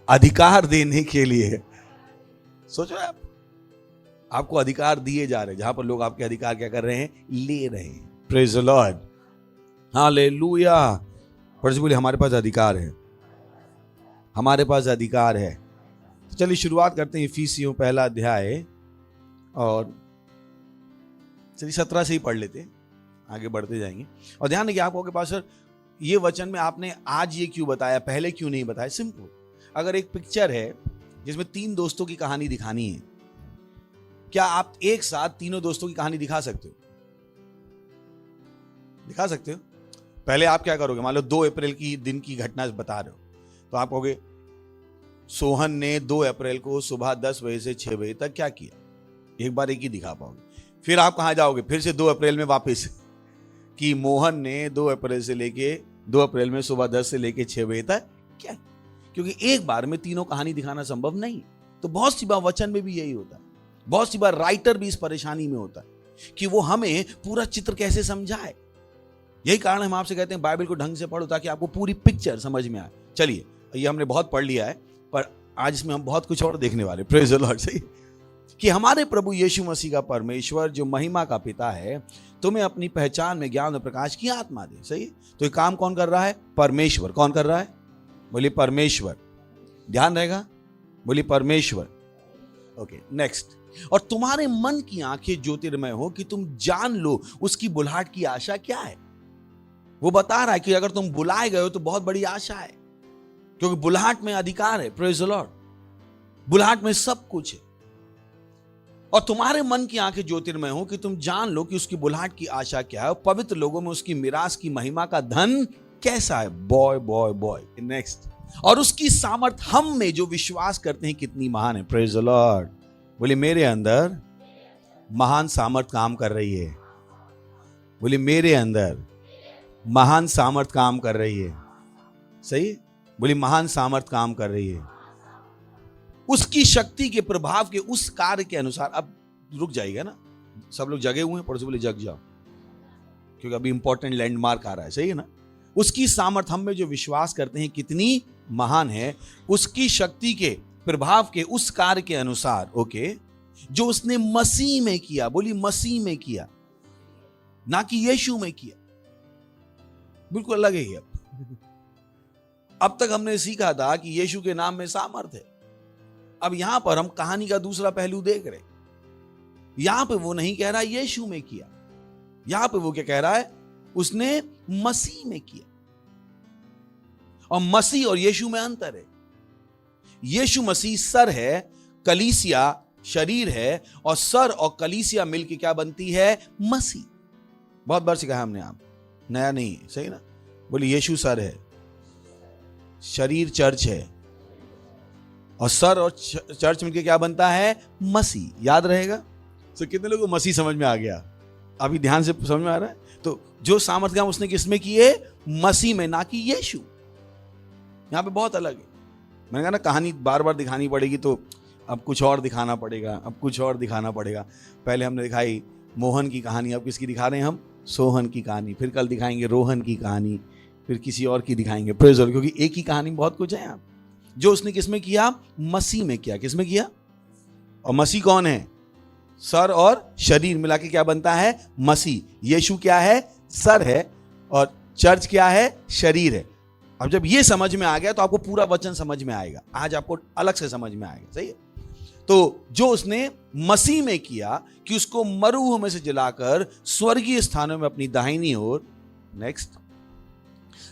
अधिकार देने के लिए। सोचो आप, आपको अधिकार दिए जा रहे हैं, जहां पर लोग आपके अधिकार क्या कर रहे हैं? ले रहे हैं। Praise the Lord, hallelujah. पर बोले हमारे पास अधिकार है, हमारे पास अधिकार है। तो चलिए शुरुआत करते हैं इफिसियों पहला अध्याय, और चलिए 17 से ही पढ़ लेते हैं, आगे बढ़ते जाएंगे। और ध्यान रखिए, आपको के पास सर ये वचन में आपने आज ये क्यों बताया, पहले क्यों नहीं बताया? सिंपल। अगर एक पिक्चर है जिसमें 3 दोस्तों की कहानी दिखानी है, क्या आप एक साथ तीनों दोस्तों की कहानी दिखा सकते हो? दिखा सकते हो? पहले आप क्या करोगे? मान लो 2 अप्रैल की दिन की घटना बता रहे हो, तो आप कहोगे सोहन ने 2 अप्रैल को सुबह 10 बजे से 6 बजे तक क्या किया। एक बार एक ही दिखा पाओगे। फिर आप कहां जाओगे? फिर से 2 अप्रैल में वापस, कि मोहन ने 2 अप्रैल से लेके 2 अप्रैल में सुबह 10 से लेके 6 बजे तक क्या, क्योंकि एक बार में तीनों कहानी दिखाना संभव नहीं। तो बहुत सी बार वचन में भी यही होता है। बहुत सी बार राइटर भी इस परेशानी में होता है कि वो हमें पूरा चित्र कैसे समझाए। यही कारण हम आपसे कहते हैं बाइबल को ढंग से पढ़ो, ताकि आपको पूरी पिक्चर समझ में आए। चलिए, ये हमने बहुत पढ़ लिया है, पर आज इसमें हम बहुत कुछ और देखने वाले। Praise the Lord. सही कि हमारे प्रभु यीशु मसीह का परमेश्वर जो महिमा का पिता है, तुम्हें अपनी पहचान में ज्ञान और प्रकाश की आत्मा दे। सही। तो ये काम कौन कर रहा है? परमेश्वर। कौन कर रहा है? बोलिए परमेश्वर। ध्यान रहेगा, बोलिए परमेश्वर। Okay, next. और तुम्हारे मन की आंखें ज्योतिर्मय हो कि तुम जान लो उसकी बुलाहट की आशा क्या है। वो बता रहा है कि अगर तुम बुलाए गए हो तो बहुत बड़ी आशा है, क्योंकि बुलाहट में अधिकार है। Praise the Lord. बुलाहट में सब कुछ है। और तुम्हारे मन की आंखें ज्योतिर्मय हो कि तुम जान लो कि उसकी बुलाहट की आशा क्या है, और पवित्र लोगों में उसकी मिरास की महिमा का धन कैसा है। Boy boy boy. नेक्स्ट। और उसकी सामर्थ हम में जो विश्वास करते हैं कितनी महान है। Praise the Lord. बोले मेरे अंदर महान सामर्थ काम कर रही है। बोले मेरे अंदर महान सामर्थ काम कर रही है। सही। बोले महान सामर्थ काम कर रही है। उसकी शक्ति के प्रभाव के उस कार्य के अनुसार। अब रुक जाएगा ना, सब लोग जगे हुए हैं, पर बोले जग जाओ, क्योंकि अभी इंपॉर्टेंट लैंडमार्क आ रहा है। सही है ना? उसकी सामर्थ हम में जो विश्वास करते हैं कितनी महान है, उसकी शक्ति के प्रभाव के उस कार्य के अनुसार, ओके, जो उसने मसीह में किया। बोली मसीह में किया, ना कि यीशु में किया। बिल्कुल अलग है ये। अब तक हमने सीखा था कि यीशु के नाम में सामर्थ है। अब यहां पर हम कहानी का दूसरा पहलू देख रहे। यहां पे वो नहीं कह रहा यीशु में किया, यहां पे वो क्या कह रहा है, उसने मसीह में किया। और मसीह और यीशु में अंतर है। यीशु मसीह सर है, कलीसिया शरीर है, और सर और कलीसिया मिलकर क्या बनती है, मसीह। बहुत बार सिखाया हमने, आप नया नहीं है, सही ना? बोले यीशु सर है, शरीर चर्च है, और सर और चर्च मिलकर क्या बनता है, मसीह। याद रहेगा? तो कितने लोगों को मसीह समझ में आ गया? अभी ध्यान से समझ में आ रहा है? तो जो सामर्थ्य काम उसने किसमें किए, मसीह में, ना कि यीशु। यहां पे बहुत अलग है। मैंने कहा ना, कहानी बार बार दिखानी पड़ेगी, तो अब कुछ और दिखाना पड़ेगा, अब कुछ और दिखाना पड़ेगा। पहले हमने दिखाई मोहन की कहानी, अब किसकी दिखा रहे हैं हम, सोहन की कहानी। फिर कल दिखाएंगे रोहन की कहानी, फिर किसी और की दिखाएंगे, प्रेज़ द लॉर्ड। क्योंकि एक ही कहानी में बहुत कुछ है यहाँ। जो उसने किसमें किया, मसीह में किया। किसमें किया? और मसीह कौन है? सर और शरीर मिला के क्या बनता है, मसीह। यीशु क्या है, सर है, और चर्च क्या है, शरीर है। अब जब ये समझ में आ गया तो आपको पूरा वचन समझ में आएगा। आज आपको अलग से समझ में आएगा, सही है? तो जो उसने मसीह में किया कि उसको मरूह में से जलाकर स्वर्गीय स्थानों में अपनी दाहिनी ओर, नेक्स्ट,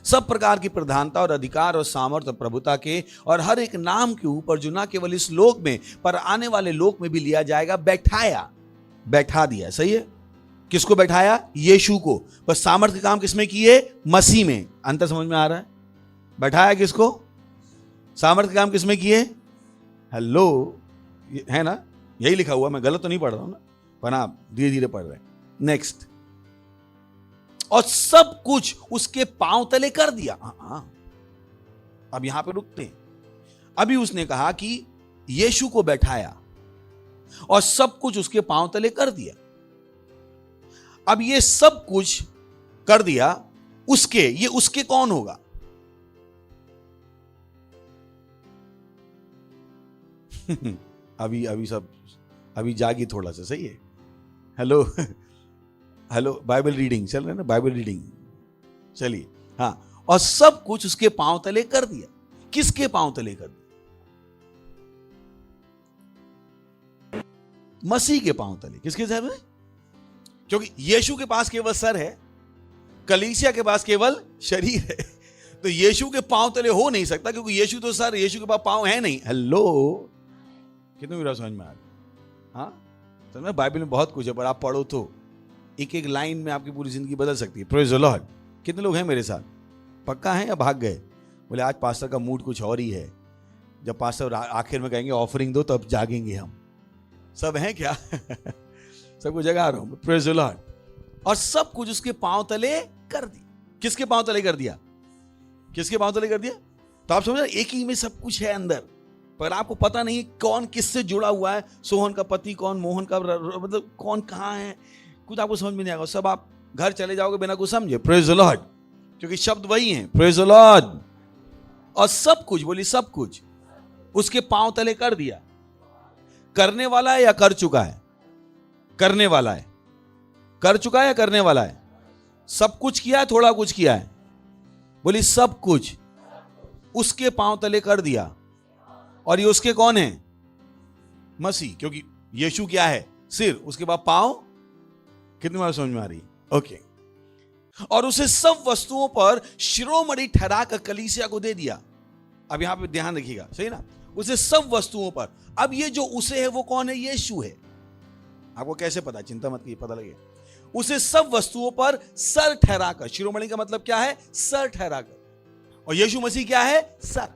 सब प्रकार की प्रधानता और अधिकार और सामर्थ और प्रभुता के और हर एक नाम के ऊपर, जो ना केवल इस लोक में पर आने वाले लोक में भी लिया जाएगा, बैठाया, बैठा दिया। सही है? किसको बैठाया? यीशु को। बस सामर्थ्य काम किसमें किए? मसीह में। अंतर समझ में आ रहा है? बैठाया किसको? सामर्थ्य काम किसमें किए? हेलो, है ना? यही लिखा हुआ, मैं गलत तो नहीं पढ़ रहा हूं ना, पर आप धीरे धीरे पढ़ रहे हैं। नेक्स्ट, और सब कुछ उसके पांव तले कर दिया। अब यहां पे रुकते हैं। अभी उसने कहा कि यीशु को बैठाया और सब कुछ उसके पांव तले कर दिया। अब ये सब कुछ कर दिया उसके, ये उसके कौन होगा? अभी जागी थोड़ा सा, सही है? हेलो हेलो, बाइबल रीडिंग चल रहा है ना, बाइबल रीडिंग चलिए। हाँ, और सब कुछ उसके पांव तले कर दिया। किसके पांव तले कर दिया? मसीह के पांव तले। किसके सर में? क्योंकि यीशु के पास केवल सर है, कलीसिया के पास केवल शरीर है। तो यीशु के पांव तले हो नहीं सकता, क्योंकि यीशु तो सर, यीशु के पास पांव है नहीं। हेलो, कितने मेरा समझ में आ रहा? हाँ, समझ में? बाइबल में बहुत कुछ है, पर आप पढ़ो तो एक एक लाइन में आपकी पूरी जिंदगी बदल सकती है। Praise the Lord. कितने लोग हैं मेरे साथ? पक्का है या भाग गए? बोले आज पास्टर का मूड कुछ और ही है, जब पास्टर आखिर में कहेंगे ऑफरिंग दो तब जागेंगे हम। सब हैं क्या? सबको जगा रहा हूं। Praise the Lord. और सब कुछ उसके पांव तले कर दिया। किसके पांव तले कर दिया? किसके पांव तले कर दिया? तो आप समझ, एक ही में सब कुछ है अंदर, पर आपको पता नहीं कौन किससे जुड़ा हुआ है। सोहन का पति कौन, मोहन का मतलब कौन कहां है, कुछ आपको समझ में नहीं आएगा। सब आप घर चले जाओगे बिना कुछ समझे। Praise the Lord. क्योंकि शब्द वही हैं। Praise the Lord. और सब कुछ, बोली सब कुछ उसके पांव तले कर दिया। करने वाला है या कर चुका है? करने वाला है। कर चुका है या करने वाला है? सब कुछ किया है, थोड़ा कुछ किया है? बोली सब कुछ उसके पांव तले कर दिया। और ये उसके कौन है? मसीह। क्योंकि यीशु क्या है? सिर, उसके बाद पांव। कितनी बार समझ में आ रही है? ओके। और उसे सब वस्तुओं पर शिरोमणि ठहरा कर कलीसिया को दे दिया। अब यहां पे ध्यान रखिएगा, सही ना? उसे सब वस्तुओं पर। अब ये जो उसे है वो कौन है? यीशु है। आपको कैसे पता? चिंता मत कीजिए, पता लगे। उसे सब वस्तुओं पर सर ठहराकर, शिरोमणि का मतलब क्या है? सर ठहराकर। और यीशु मसीह क्या है? सर।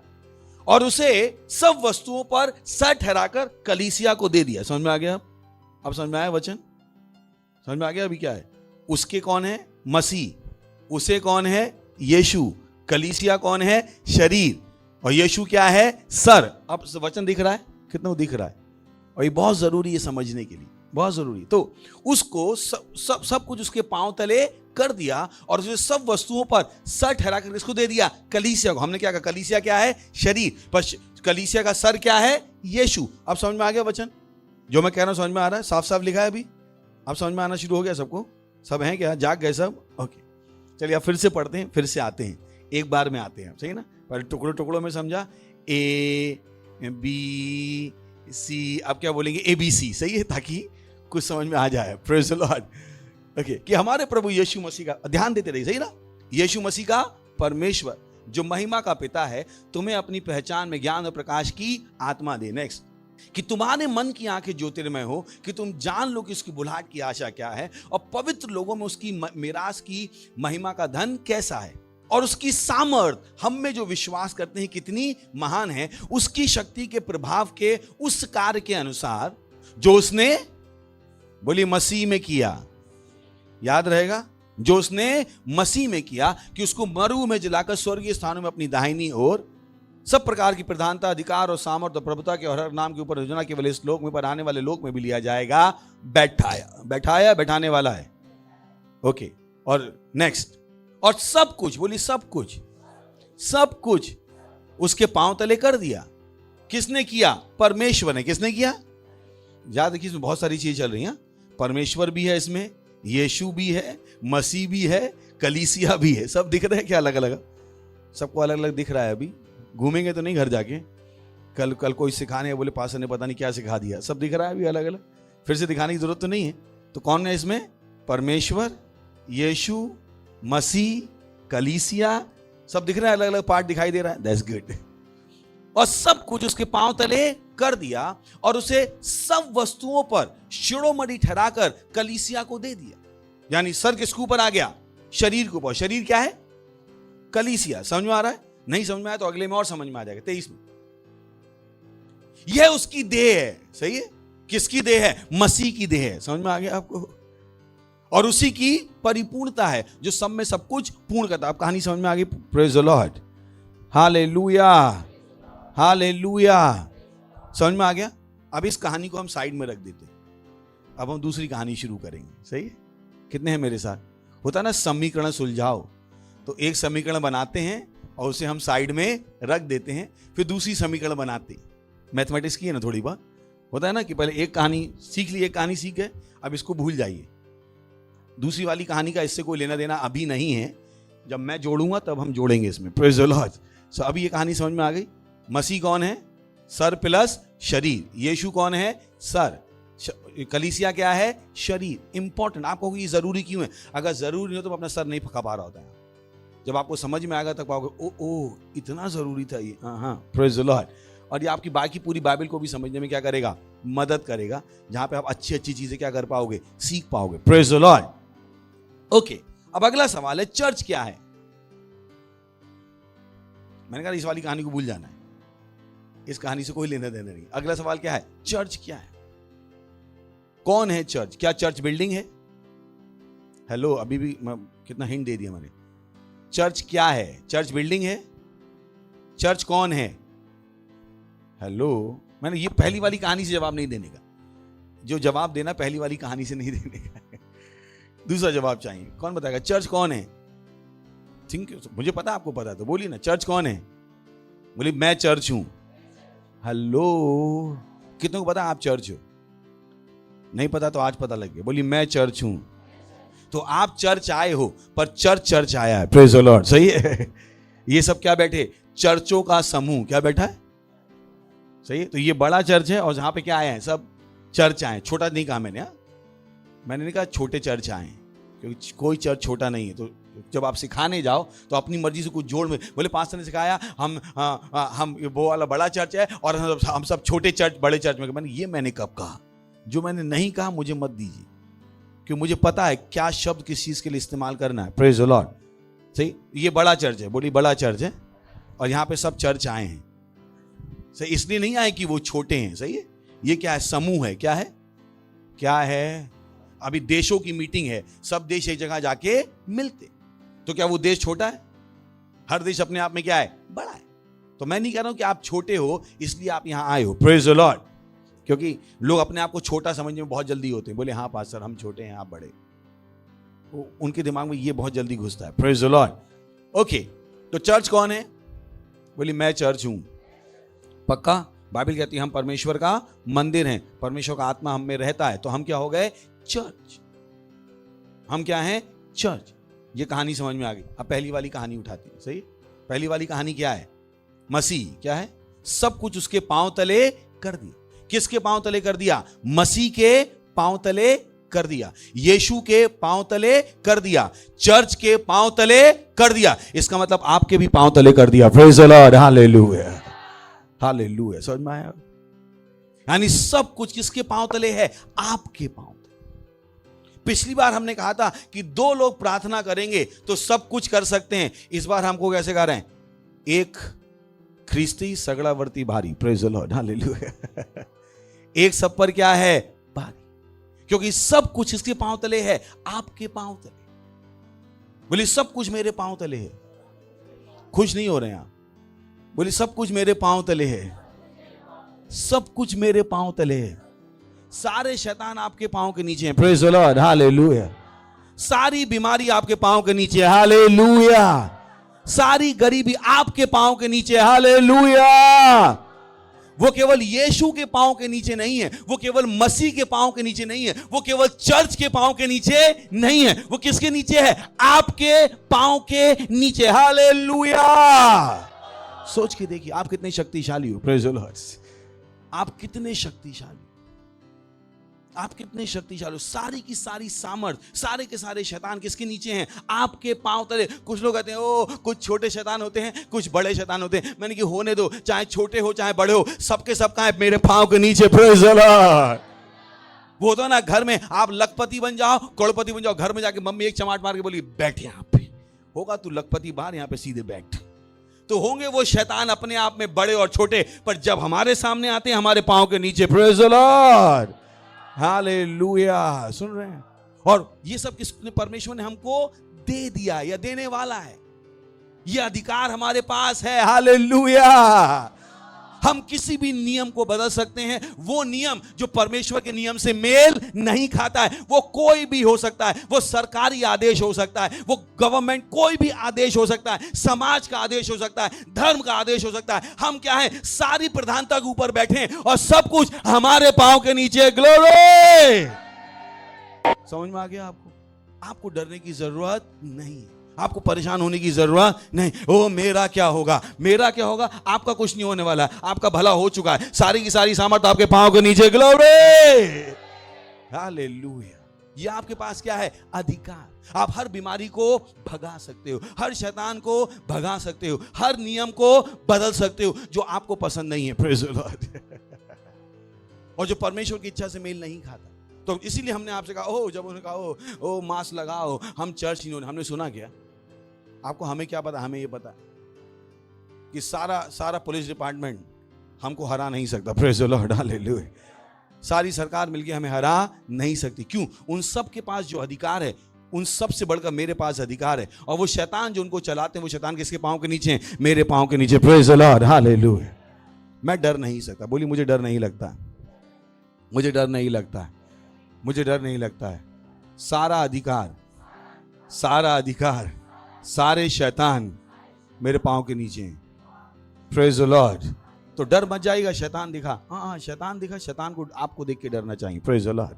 और उसे सब वस्तुओं पर सर ठहराकर कलीसिया को दे दिया। समझ में आ गया? अब समझ में आया वचन? समझ में आ गया? अभी क्या है? उसके कौन है? मसीह। उसे कौन है? यीशु। कलीसिया कौन है? शरीर। और यीशु क्या है? सर। अब वचन दिख रहा है? कितना दिख रहा है? और ये बहुत जरूरी है समझने के लिए, बहुत जरूरी। तो उसको सब कुछ उसके पांव तले कर दिया और उसे सब वस्तुओं पर सर ठहरा कर इसको दे दिया, कलीसिया को। हमने क्या कहा? कलीसिया क्या है? शरीर। पर कलीसिया का सर क्या है? यीशु। अब समझ में आ गया वचन? जो मैं कह रहा हूं समझ में आ रहा है? साफ साफ लिखा है अभी? अब समझ में आना शुरू हो गया सबको? सब हैं क्या? जाग गए सब? ओके, चलिए अब फिर से पढ़ते हैं, फिर से आते हैं, एक बार में आते हैं, सही ना? पहले टुकड़ों टुकड़ों में समझा, ए बी सी। अब क्या बोलेंगे? ABC, सही है, ताकि कुछ समझ में आ जाए। Praise the Lord. ओके, कि हमारे प्रभु यीशु मसीह का, ध्यान देते रहिए, सही ना, यीशु मसीह का परमेश्वर जो महिमा का पिता है तुम्हें अपनी पहचान में ज्ञान और प्रकाश की आत्मा दे। नेक्स्ट, कि तुम्हारे मन की आंखें ज्योतिर्मय हो, कि तुम जान लो कि उसकी बुलाहट की आशा क्या है और पवित्र लोगों में उसकी मिरास की महिमा का धन कैसा है, और उसकी सामर्थ हम में जो विश्वास करते हैं कितनी महान है, उसकी शक्ति के प्रभाव के उस कार्य के अनुसार जो उसने, बोलिए, मसीह में किया। याद रहेगा, जो उसने मसीह में किया, कि उसको मरु में जलाकर स्वर्गीय स्थानों में अपनी दाहिनी ओर सब प्रकार की प्रधानता, अधिकार और सामर्थ और प्रभुता के और हर नाम के ऊपर योजना केवल इस लोक में पर आने वाले लोक में भी लिया जाएगा। बैठाया, बैठाया, बैठाने वाला है। ओके, और नेक्स्ट, और सब कुछ, बोलिए सब कुछ, सब कुछ उसके पांव तले कर दिया। किसने किया? परमेश्वर ने। किसने किया? याद रखिए, इसमें बहुत सारी चीजें चल रही हैं। परमेश्वर भी है इसमें, यीशु भी है, मसीह भी है, कलीसिया भी है। सब दिख रहे हैं क्या? अलग अलग, सबको अलग अलग दिख रहा है। अभी घूमेंगे तो नहीं घर जाके, कल कोई सिखाने बोले पास्टर ने पता नहीं क्या सिखा दिया। सब दिख रहा है अभी अलग अलग, फिर से दिखाने की जरूरत तो नहीं है। तो कौन है इसमें? परमेश्वर, यीशु, मसीह, कलीसिया, सब दिख रहा है, अलग अलग पार्ट दिखाई दे रहा है। That's good. और सब कुछ उसके पांव तले कर दिया और उसे सब वस्तुओं पर शिरोमणि ठहराकर कलीसिया को दे दिया। यानी सर किसके ऊपर आ गया? शरीर के ऊपर। शरीर क्या है? कलीसिया। समझ में आ रहा है? नहीं समझ में आया तो अगले में और समझ में आ जाएगा। 23 में यह उसकी देह है। सही है? किसकी देह है? मसीह की देह है। समझ में आ गया आपको? और उसी की परिपूर्णता है जो सब में सब कुछ पूर्ण करता है। आप कहानी समझ में आ गई? Praise the Lord, hallelujah, hallelujah. समझ में आ गया? अब इस कहानी को हम साइड में रख देते हैं, अब हम दूसरी कहानी शुरू करेंगे। सही है? कितने हैं मेरे साथ? होता ना समीकरण सुलझाओ, तो एक समीकरण बनाते हैं और उसे हम साइड में रख देते हैं, फिर दूसरी समीकरण बनाते हैं। मैथमेटिक्स की है ना थोड़ी बात। होता है ना कि पहले एक कहानी सीख ली, एक कहानी सीख गए, अब इसको भूल जाइए। दूसरी वाली कहानी का इससे कोई लेना देना अभी नहीं है, जब मैं जोड़ूंगा तब हम जोड़ेंगे इसमें। Praise the Lord. सो अभी ये कहानी समझ में आ गई। मसीह कौन है? सर प्लस शरीर। यीशु कौन है? सर। कलीसिया क्या है? शरीर। इंपॉर्टेंट। आप कहोगे ये जरूरी क्यों है? अगर जरूरी हो तो अपना सर नहीं पका पा रहा होता है। जब आपको समझ में आएगा तब पाओगे ओ इतना जरूरी था ये। हाँ, प्रेज द लॉर्ड। और ये आपकी बाकी पूरी बाइबल को भी समझने में क्या करेगा? मदद करेगा, जहां पे आप अच्छी अच्छी चीजें क्या कर पाओगे? सीख पाओगे। Praise the Lord. ओके, अब अगला सवाल है, चर्च क्या है? मैंने कहा इस वाली कहानी को भूल जाना है, इस कहानी से कोई लेना देना नहीं। अगला सवाल क्या है? चर्च क्या है? कौन है चर्च? क्या चर्च बिल्डिंग है? हेलो, अभी भी कितना हिंट दे दिया मैंने। चर्च क्या है? चर्च बिल्डिंग है? चर्च कौन है? हेलो, मैंने ये पहली वाली कहानी से जवाब नहीं देने का। जो जवाब देना पहली वाली कहानी से नहीं देने का, दूसरा जवाब चाहिए। कौन बताएगा चर्च कौन है? थिंक, मुझे पता आपको पता है तो बोलिए ना, चर्च कौन है? बोलिए मैं चर्च हूं। हेलो, कितनों को पता आप चर्च हो? नहीं पता तो आज पता लग गया। बोलिए मैं चर्च हूं। तो आप चर्च आए हो, पर चर्च आया है। Praise the Lord. सही है? ये सब क्या बैठे? चर्चों का समूह क्या बैठा है? सही है? तो ये बड़ा चर्च है और जहां पे क्या आए हैं? सब चर्च आए। छोटा नहीं कहा मैंने, मैंने नहीं कहा छोटे चर्च आए, क्योंकि कोई चर्च छोटा नहीं है। तो जब आप सिखाने जाओ तो अपनी मर्जी से कुछ जोड़ में, बोले पास्टर ने सिखाया हम वो वाला बड़ा चर्च है और हम सब छोटे चर्च बड़े चर्च में। मैंने कब कहा? जो मैंने नहीं कहा मुझे मत दीजिए, क्योंकि मुझे पता है क्या शब्द किस चीज के लिए इस्तेमाल करना है। Praise the Lord. सही? ये बड़ा चर्च है, बोली बड़ा चर्च है, और यहाँ पे सब चर्च आए हैं। सही? इसलिए नहीं आए कि वो छोटे हैं। सही है? ये क्या है? समूह है। क्या है? क्या है? अभी देशों की मीटिंग है, सब देश एक जगह जाके मिलते, तो क्या वो देश छोटा है? हर देश अपने आप में क्या है? बड़ा है। तो मैं नहीं कह रहा हूं कि आप छोटे हो इसलिए आप यहां आए हो। Praise the Lord. क्योंकि लोग अपने आप को छोटा समझने में बहुत जल्दी होते हैं। बोले हाँ पास्टर हम छोटे हैं, आप बड़े, तो उनके दिमाग में ये बहुत जल्दी घुसता है। Praise the Lord. ओके, तो चर्च कौन है? बोली मैं चर्च हूं। पक्का? बाइबल कहती है हम परमेश्वर का मंदिर हैं, परमेश्वर का आत्मा हम में रहता है, तो हम क्या हो गए? चर्च। हम क्या हैं? चर्च। ये कहानी समझ में आ गई। अब पहली वाली कहानी उठाती है। सही? पहली वाली कहानी क्या है? मसीह क्या है? सब कुछ उसके पांव तले कर दिया। किसके पांव तले कर दिया? मसीह के पांव तले कर दिया, यीशु के पांव तले कर दिया, चर्च के पांव तले कर दिया। इसका मतलब आपके भी पांव तले कर दिया। Praise the Lord, hallelujah, hallelujah. समझ में आया? यानी सब कुछ किसके पांव तले है? आपके पांव तले। पिछली बार हमने कहा था कि दो लोग प्रार्थना करेंगे तो सब कुछ कर सकते हैं। इस बार हमको कैसे कह रहे हैं? एक ख्रिस्ती सगड़ावर्ती भारी। Praise the Lord, hallelujah. एक सब पर क्या है? भारी, क्योंकि सब कुछ इसके पांव तले है, आपके पांव तले। बोले सब कुछ मेरे पांव तले है। खुश नहीं हो रहे हैं आप? बोले सब कुछ मेरे पांव तले है, सब कुछ मेरे पांव तले है। सारे शैतान आपके पांव के नीचे हैं। Praise the Lord, hallelujah. सारी बीमारी आपके पांव के नीचे है, हालेलुया। सारी गरीबी आपके पांव के नीचे, हालेलुया। वो केवल यीशु के पांव के नीचे नहीं है, वो केवल मसीह के पांव के नीचे नहीं है, वो केवल चर्च के पांव के नीचे नहीं है। वो किसके नीचे है? आपके पांव के नीचे, हालेलुया। सोच के देखिए आप कितने शक्तिशाली हो। प्रेज द लॉर्ड, आप कितने शक्तिशाली, आप कितने शक्तिशाली हो। सारी की सारी सामर्थ, सारे के सारे शैतान किसके नीचे हैं? आपके पांव तले। कुछ लोग कहते हैं ओ कुछ छोटे शैतान होते हैं, कुछ बड़े शैतान होते हैं। मैंने कि होने दो, चाहे छोटे हो चाहे बड़े हो, सबके सब कहां है? मेरे पांव के नीचे। Praise the Lord. वो तो ना घर में आप लखपति बन जाओ, करोड़पति बन जाओ, घर में जाके मम्मी एक चमाट मार के बोली बैठ यहां पे, होगा तू लखपति बाहर, यहां पे सीधे बैठ। तो होंगे वो शैतान अपने आप में बड़े और छोटे, पर जब हमारे सामने आते हैं हमारे पांव के नीचे। Praise the Lord, hallelujah. सुन रहे हैं? और ये सब किसने? परमेश्वर ने हमको दे दिया या देने वाला है। ये अधिकार हमारे पास है, हालेलुया। हम किसी भी नियम को बदल सकते हैं। वो नियम जो परमेश्वर के नियम से मेल नहीं खाता है, वो कोई भी हो सकता है। वो सरकारी आदेश हो सकता है, वो गवर्नमेंट कोई भी आदेश हो सकता है, समाज का आदेश हो सकता है, धर्म का आदेश हो सकता है। हम क्या है? सारी प्रधानता के ऊपर बैठे हैं और सब कुछ हमारे पांव के नीचे। ग्लोरी! समझ में आ गया आपको? आपको डरने की जरूरत नहीं है, आपको परेशान होने की जरूरत नहीं। ओ मेरा क्या होगा, मेरा क्या होगा? आपका कुछ नहीं होने वाला है, आपका भला हो चुका है। सारी की सारी सामर्थ आपके पांव के नीचे। Glory, hallelujah. ये आपके पास क्या है? अधिकार। आप हर बीमारी को भगा सकते हो, हर शैतान को भगा सकते हो, हर नियम को बदल सकते हो जो आपको पसंद नहीं है। Praise the Lord. और जो परमेश्वर की इच्छा से मेल नहीं खाता। तो इसीलिए हमने आपसे कहा, ओ जब उन्होंने कहा ओ मास्क लगाओ, हम चर्च नहीं होने, हमने सुना क्या? आपको हमें क्या पता? हमें ये पता कि सारा पुलिस डिपार्टमेंट हमको हरा नहीं सकता। Praise the Lord, hallelujah. सारी सरकार मिलके हमें हरा नहीं सकती। क्यों? उन सब के पास जो अधिकार है, उन सब से बढ़कर मेरे पास अधिकार है। और वो शैतान जो उनको चलाते हैं, वो शैतान किसके पांव के नीचे हैं? मेरे पांव के नीचे। Praise the Lord, hallelujah. मैं डर नहीं सकता। बोली मुझे डर नहीं लगता, मुझे डर नहीं लगता है, मुझे डर नहीं लगता है। सारा अधिकार, सारा अधिकार, सारे शैतान मेरे पांव के नीचे हैं। Praise the Lord. तो डर मत जाएगा। शैतान दिखा, हाँ शैतान दिखा, शैतान को आपको देख के डरना चाहिए। Praise the Lord.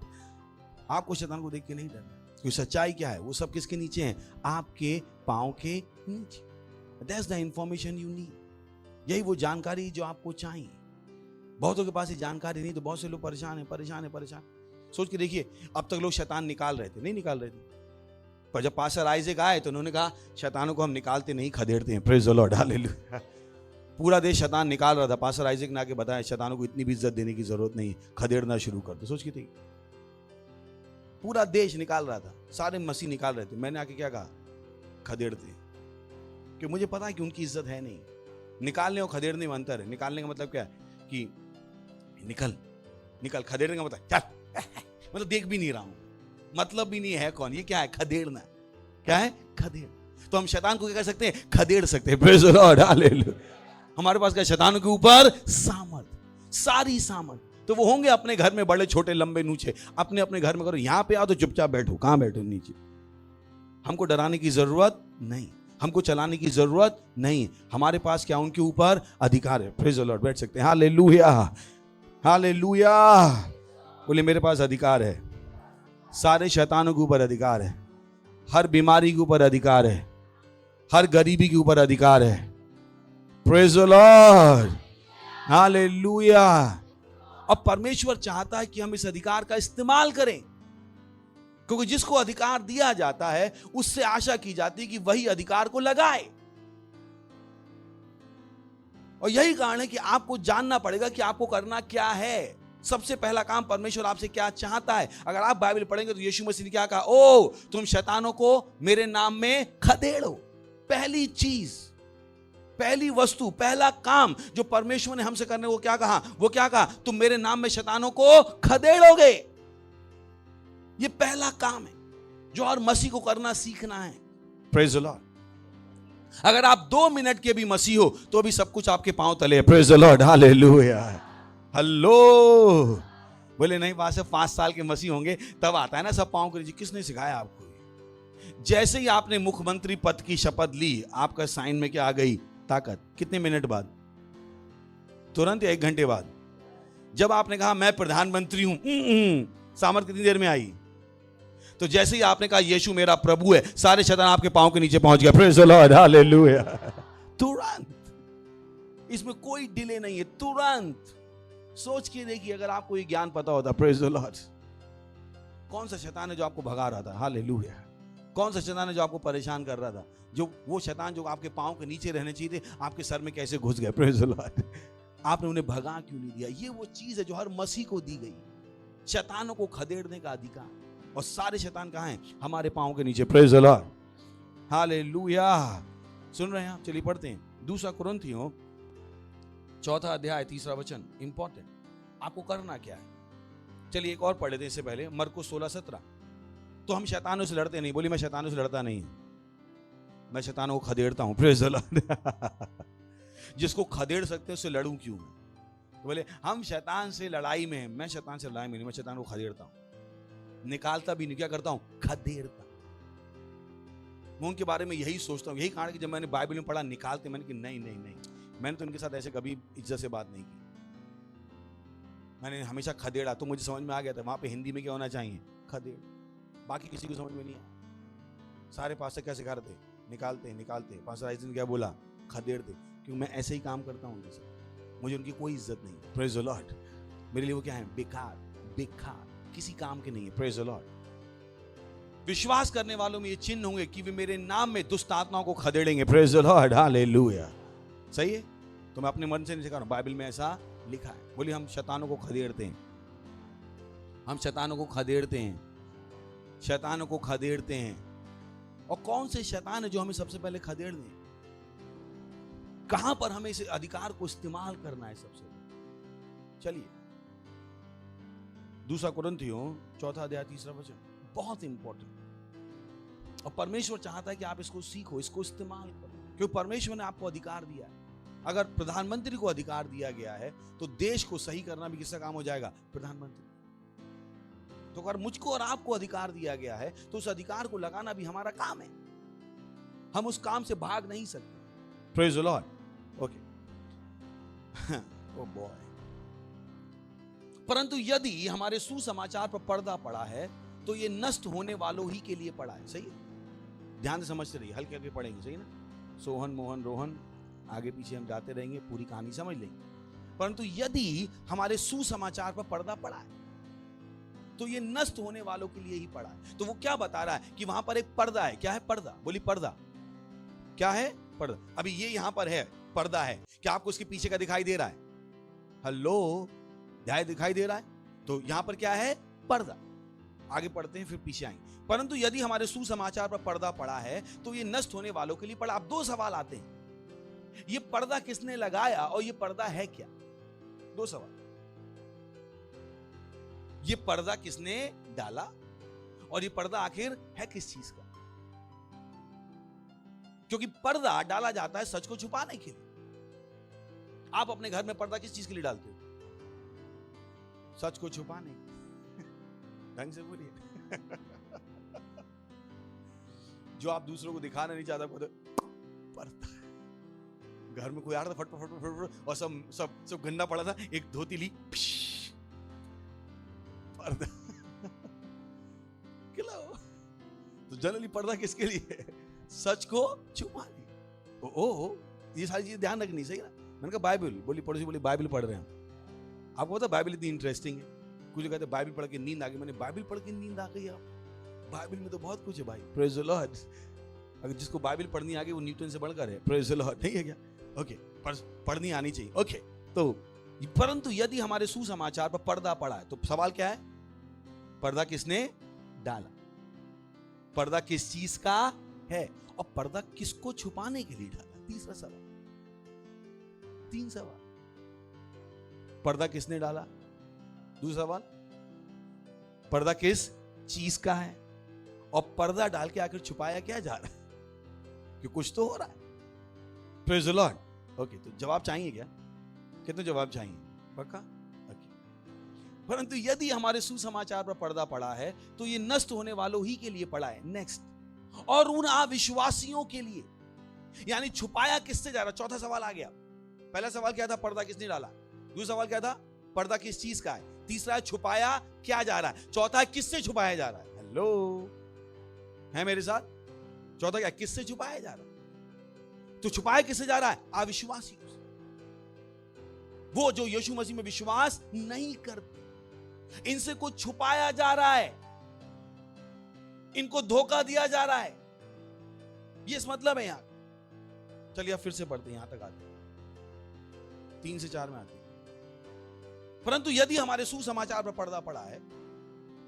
आपको शैतान को देख के नहीं डरना, क्योंकि सच्चाई क्या है? वो सब किसके नीचे हैं? आपके पांव के नीचे। That's the information you need. यही वो जानकारी जो आपको चाहिए। बहुतों के पास ये जानकारी नहीं, तो बहुत से लोग परेशान है, परेशान है, परेशान। सोच के देखिए, अब तक लोग शैतान निकाल रहे थे, नहीं निकाल रहे थे, पर जब पास्टर आइजैक आए तो उन्होंने कहा शैतानों को हम निकालते नहीं, खदेड़ते हैं। Praise the Lord, hallelujah. पूरा देश शैतान निकाल रहा था, पास्टर आइजैक ने आके बताया शैतानों को इतनी भी इज्जत देने की जरूरत नहीं, खदेड़ना शुरू कर दो। सोच के देखिए, पूरा देश निकाल रहा था, सारे मसीह निकाल रहे थे, मैंने आके क्या कहा? खदेड़ते, क्योंकि मुझे पता है कि उनकी इज्जत है नहीं। निकालने और खदेड़ने में अंतर है। निकालने का मतलब क्या है? कि निकल निकल। खदेड़ने का मतलब चल, मतलब देख भी नहीं रहा हूं, मतलब भी नहीं है कौन। ये क्या है? खदेड़ना। क्या है? खदेड़। तो हम शैतान को क्या कर सकते हैं? खदेड़ सकते हैं। Praise the Lord, hallelujah. हमारे पास क्या? शैतान के ऊपर सामर्थ, सारी सामर्थ। तो वो होंगे अपने घर में बड़े छोटे लंबे नूचे, अपने अपने घर में करो। यहां पे आओ तो चुपचाप बैठो। कहां बैठो? नीचे। हमको डराने की जरूरत नहीं, हमको चलाने की जरूरत नहीं। हमारे पास क्या? उनके ऊपर अधिकार है। Praise the Lord. बैठ सकते हैं। Hallelujah, hallelujah. बोले मेरे पास अधिकार है, सारे शैतानों के ऊपर अधिकार है, हर बीमारी के ऊपर अधिकार है, हर गरीबी के ऊपर अधिकार है। Praise the Lord, hallelujah. अब परमेश्वर चाहता है कि हम इस अधिकार का इस्तेमाल करें। क्योंकि जिसको अधिकार दिया जाता है उससे आशा की जाती है कि वही अधिकार को लगाए। और यही कारण है कि आपको जानना पड़ेगा कि आपको करना क्या है। सबसे पहला काम, परमेश्वर आपसे क्या चाहता है। अगर आप बाइबल पढ़ेंगे तो यीशु मसीह ने क्या कहा, ओ तुम शैतानों को मेरे नाम में खदेड़ो। पहली चीज, पहली वस्तु, पहला काम जो परमेश्वर ने हमसे करने को क्या कहा, वो क्या कहा, तुम मेरे नाम में शैतानों को खदेड़ोगे। ये पहला काम है जो हर मसीह को करना सीखना है। Praise the Lord. अगर आप 2 मिनट के भी मसीह हो तो भी सब कुछ आपके पांव तले है। Praise the Lord, hallelujah. Hello, बोले नहीं वहां से 5 साल के मसीह होंगे तब आता है ना सब पांव के नीचे। किसने सिखाया आपको? जैसे ही आपने मुख्यमंत्री पद की शपथ ली, आपका साइन में क्या आ गई, ताकत। कितने मिनट बाद? तुरंत या 1 घंटे बाद? जब आपने कहा मैं प्रधानमंत्री हूं, सामर्थ कितनी देर में आई? तो जैसे ही आपने कहा यीशु मेरा प्रभु है, सारे शैतान आपके पांव के नीचे पहुंच गया। Praise the Lord, hallelujah. तुरंत, इसमें कोई डिले नहीं है, तुरंत। सोच के देखिए अगर आपको ये ज्ञान पता होता। Praise the Lord. कौन सा शैतान है जो आपको भगा रहा था? हालेलुया। कौन सा शैतान है जो आपको परेशान कर रहा था? जो वो शैतान जो आपके पांव के नीचे रहने चाहिए थे, आपके सर में कैसे घुस गए? Praise the Lord. आपने उन्हें भगा क्यों नहीं दिया? ये वो चीज है जो हर मसीह को दी गई, शैतानों को खदेड़ने का अधिकार। और सारे शैतान कहाँ हैं? हमारे पांव के नीचे। Praise the Lord, hallelujah. सुन रहे हैं आप? चलिए पढ़ते हैं 2 कुरिन्थियों 4 अध्याय 3 वचन। इंपॉर्टेंट, आपको करना क्या है? चलिए एक और पढ़ लेते हैं इससे पहले, मरकुस 16-17। तो हम शैतानों से लड़ते नहीं। बोली मैं शैतानों से लड़ता नहीं, मैं शैतानों को खदेड़ता हूं। Praise the Lord. जिसको खदेड़ सकते उससे लड़ूं क्यों? तो बोले हम शैतान से लड़ाई में हैं। मैं शैतान से लड़ाई में नहीं, मैं शैतान को खदेड़ता हूं। निकालता भी नहीं, क्या करता हूं? खदेड़ता। मैं उनके बारे में यही सोचता हूं। यही कारण कि जब मैंने बाइबल में पढ़ा निकालते, मैंने कि नहीं नहीं नहीं, मैंने तो उनके साथ ऐसे कभी इज्जत से बात नहीं की। मैंने हमेशा खदेड़ा। तो मुझे समझ में आ गया था वहां पे हिंदी में क्या होना चाहिए, खदेड़। बाकी किसी को समझ में नहीं आया। सारे पास्टर क्या सिखा रहे थे? निकालते निकालते। पास्टर आइस ने क्या बोला? खदेड़ते। क्योंकि मैं ऐसे ही काम करता हूं उनके साथ, मुझे उनकी कोई इज्जत नहीं। Praise the Lord. मेरे लिए वो क्या है? बेकार, बेकार, किसी काम के नहीं है। Praise the Lord. विश्वास करने वालों में ये चिन्ह होंगे कि वे मेरे नाम में दुष्ट आत्माओं को खदेड़ेंगे। Praise the Lord, hallelujah. सही है? तो मैं अपने मन से नहीं सिखा रहा हूं, बाइबल में ऐसा लिखा है। बोलिए हम शैतानों को खदेड़ते हैं, हम शैतानों को खदेड़ते हैं, शैतानों को खदेड़ते हैं। और कौन से शैतान है जो हमें सबसे पहले खदेड़ दें? कहां पर हमें इस अधिकार को इस्तेमाल करना है सबसे? चलिए 2 कुरिन्थियों 4 अध्याय 3 वचन, बहुत इंपॉर्टेंट। और परमेश्वर चाहता है कि आप इसको सीखो, इसको इस्तेमाल करो, क्योंकि परमेश्वर ने आपको अधिकार दिया है। अगर प्रधानमंत्री को अधिकार दिया गया है तो देश को सही करना भी किसका काम हो जाएगा? प्रधानमंत्री। तो अगर मुझको और आपको अधिकार दिया गया है तो उस अधिकार को लगाना भी हमारा काम है। हम उस काम से भाग नहीं सकते। Praise the Lord. Okay. Oh boy. परंतु यदि हमारे सुसमाचार पर पर्दा पड़ा है तो ये नष्ट होने वालों ही के लिए पड़ा है। सही है? ध्यान से समझते रहिए, हल्के हल्के पढ़ेंगे। सही ना? सोहन मोहन रोहन, आगे पीछे हम जाते रहेंगे, पूरी कहानी समझ लेंगे। परंतु यदि हमारे सुसमाचार पर पर्दा पड़ा है तो ये नष्ट होने वालों के लिए ही पड़ा है। तो वो क्या बता रहा है कि वहां पर एक पर्दा है। क्या है? पर्दा। बोली पर्दा। क्या है? पर्दा। अभी ये यहां पर है, पर्दा है। क्या आपको उसके पीछे का दिखाई दे रहा है? हेलो, दिखाई दे रहा है? तो यहां पर क्या है? पर्दा। आगे पढ़ते हैं फिर पीछे आएंगे। परंतु यदि हमारे सुसमाचार पर पर्दा पड़ा है तो ये नष्ट होने वालों के लिए पड़ा। अब 2 सवाल आते हैं, ये पर्दा किसने लगाया और ये पर्दा है क्या? 2 सवाल। ये पर्दा किसने डाला और ये पर्दा आखिर है किस चीज का? क्योंकि पर्दा डाला जाता है सच को छुपाने के लिए। आप अपने घर में पर्दा किस चीज के लिए डालते हो? सच को छुपाने। ढंग से बोलिए। जो आप दूसरों को दिखाना नहीं चाहता पर्दा। घर में कोई आ रहा था फट और सब गंदा पड़ा था, एक धोती ली, पर्दा। तो जनरली पर्दा किसके लिए? सच को छुपाने। ओ ये सारी चीजें ध्यान रखनी। सही ना? मैंने कहा बाइबल, बोली पड़ोसी बोली बाइबल पढ़ रहे हैं। आपको पता बाइबल इतनी इंटरेस्टिंग है। कुछ कहते बाइबल पढ़ के नींद आ गई। मैंने बाइबल पढ़ के नींद आ गई? आप बाइबल में तो बहुत कुछ है भाई, प्रेज द लॉर्ड। अगर जिसको बाइबल पढ़नी आ गई वो न्यूटन से बढ़कर है, प्रेज द लॉर्ड, नहीं है क्या? ओके, पढ़नी आनी चाहिए। ओके, तो परंतु यदि हमारे सुसमाचार पर पर्दा पड़ा है, तो सवाल क्या है? पर्दा किसने डाला? पर्दा किस चीज का है और पर्दा किसको छुपाने के लिए डाला? तीसरा सवाल, 3 सवाल। पर्दा किसने डाला? दूसरा सवाल, पर्दा किस चीज का है? और पर्दा डाल के आखिर छुपाया क्या जा रहा है? कि कुछ तो हो रहा है। Praise the Lord. ओके, तो जवाब चाहिए क्या? कितने जवाब चाहिए? पक्का? ओके। परंतु यदि हमारे सुसमाचार पर पर्दा पड़ा है तो ये नष्ट होने वालों ही के लिए पड़ा है। नेक्स्ट, और उन अविश्वासियों के लिए, यानी छुपाया किससे जा रहा? चौथा सवाल आ गया। पहला सवाल क्या था? पर्दा किसने डाला। दूसरा सवाल क्या था? पर्दा किस चीज का है। तीसरा है छुपाया क्या जा रहा है। चौथा है किससे छुपाया जा रहा है। हेलो, है मेरे साथ? चौथा क्या? किससे छुपाया जा रहा है। तो छुपाया किससे जा रहा है? अविश्वासी, वो जो यीशु मसीह में विश्वास नहीं करते, इनसे कुछ छुपाया जा रहा है, इनको धोखा दिया जा रहा है। ये इस मतलब है यहां। चलिए अब फिर से पढ़ते हैं, यहां तक आते हैं, 3 से 4 में आते हैं। परंतु यदि हमारे सुसमाचार पर पर्दा पड़ा है,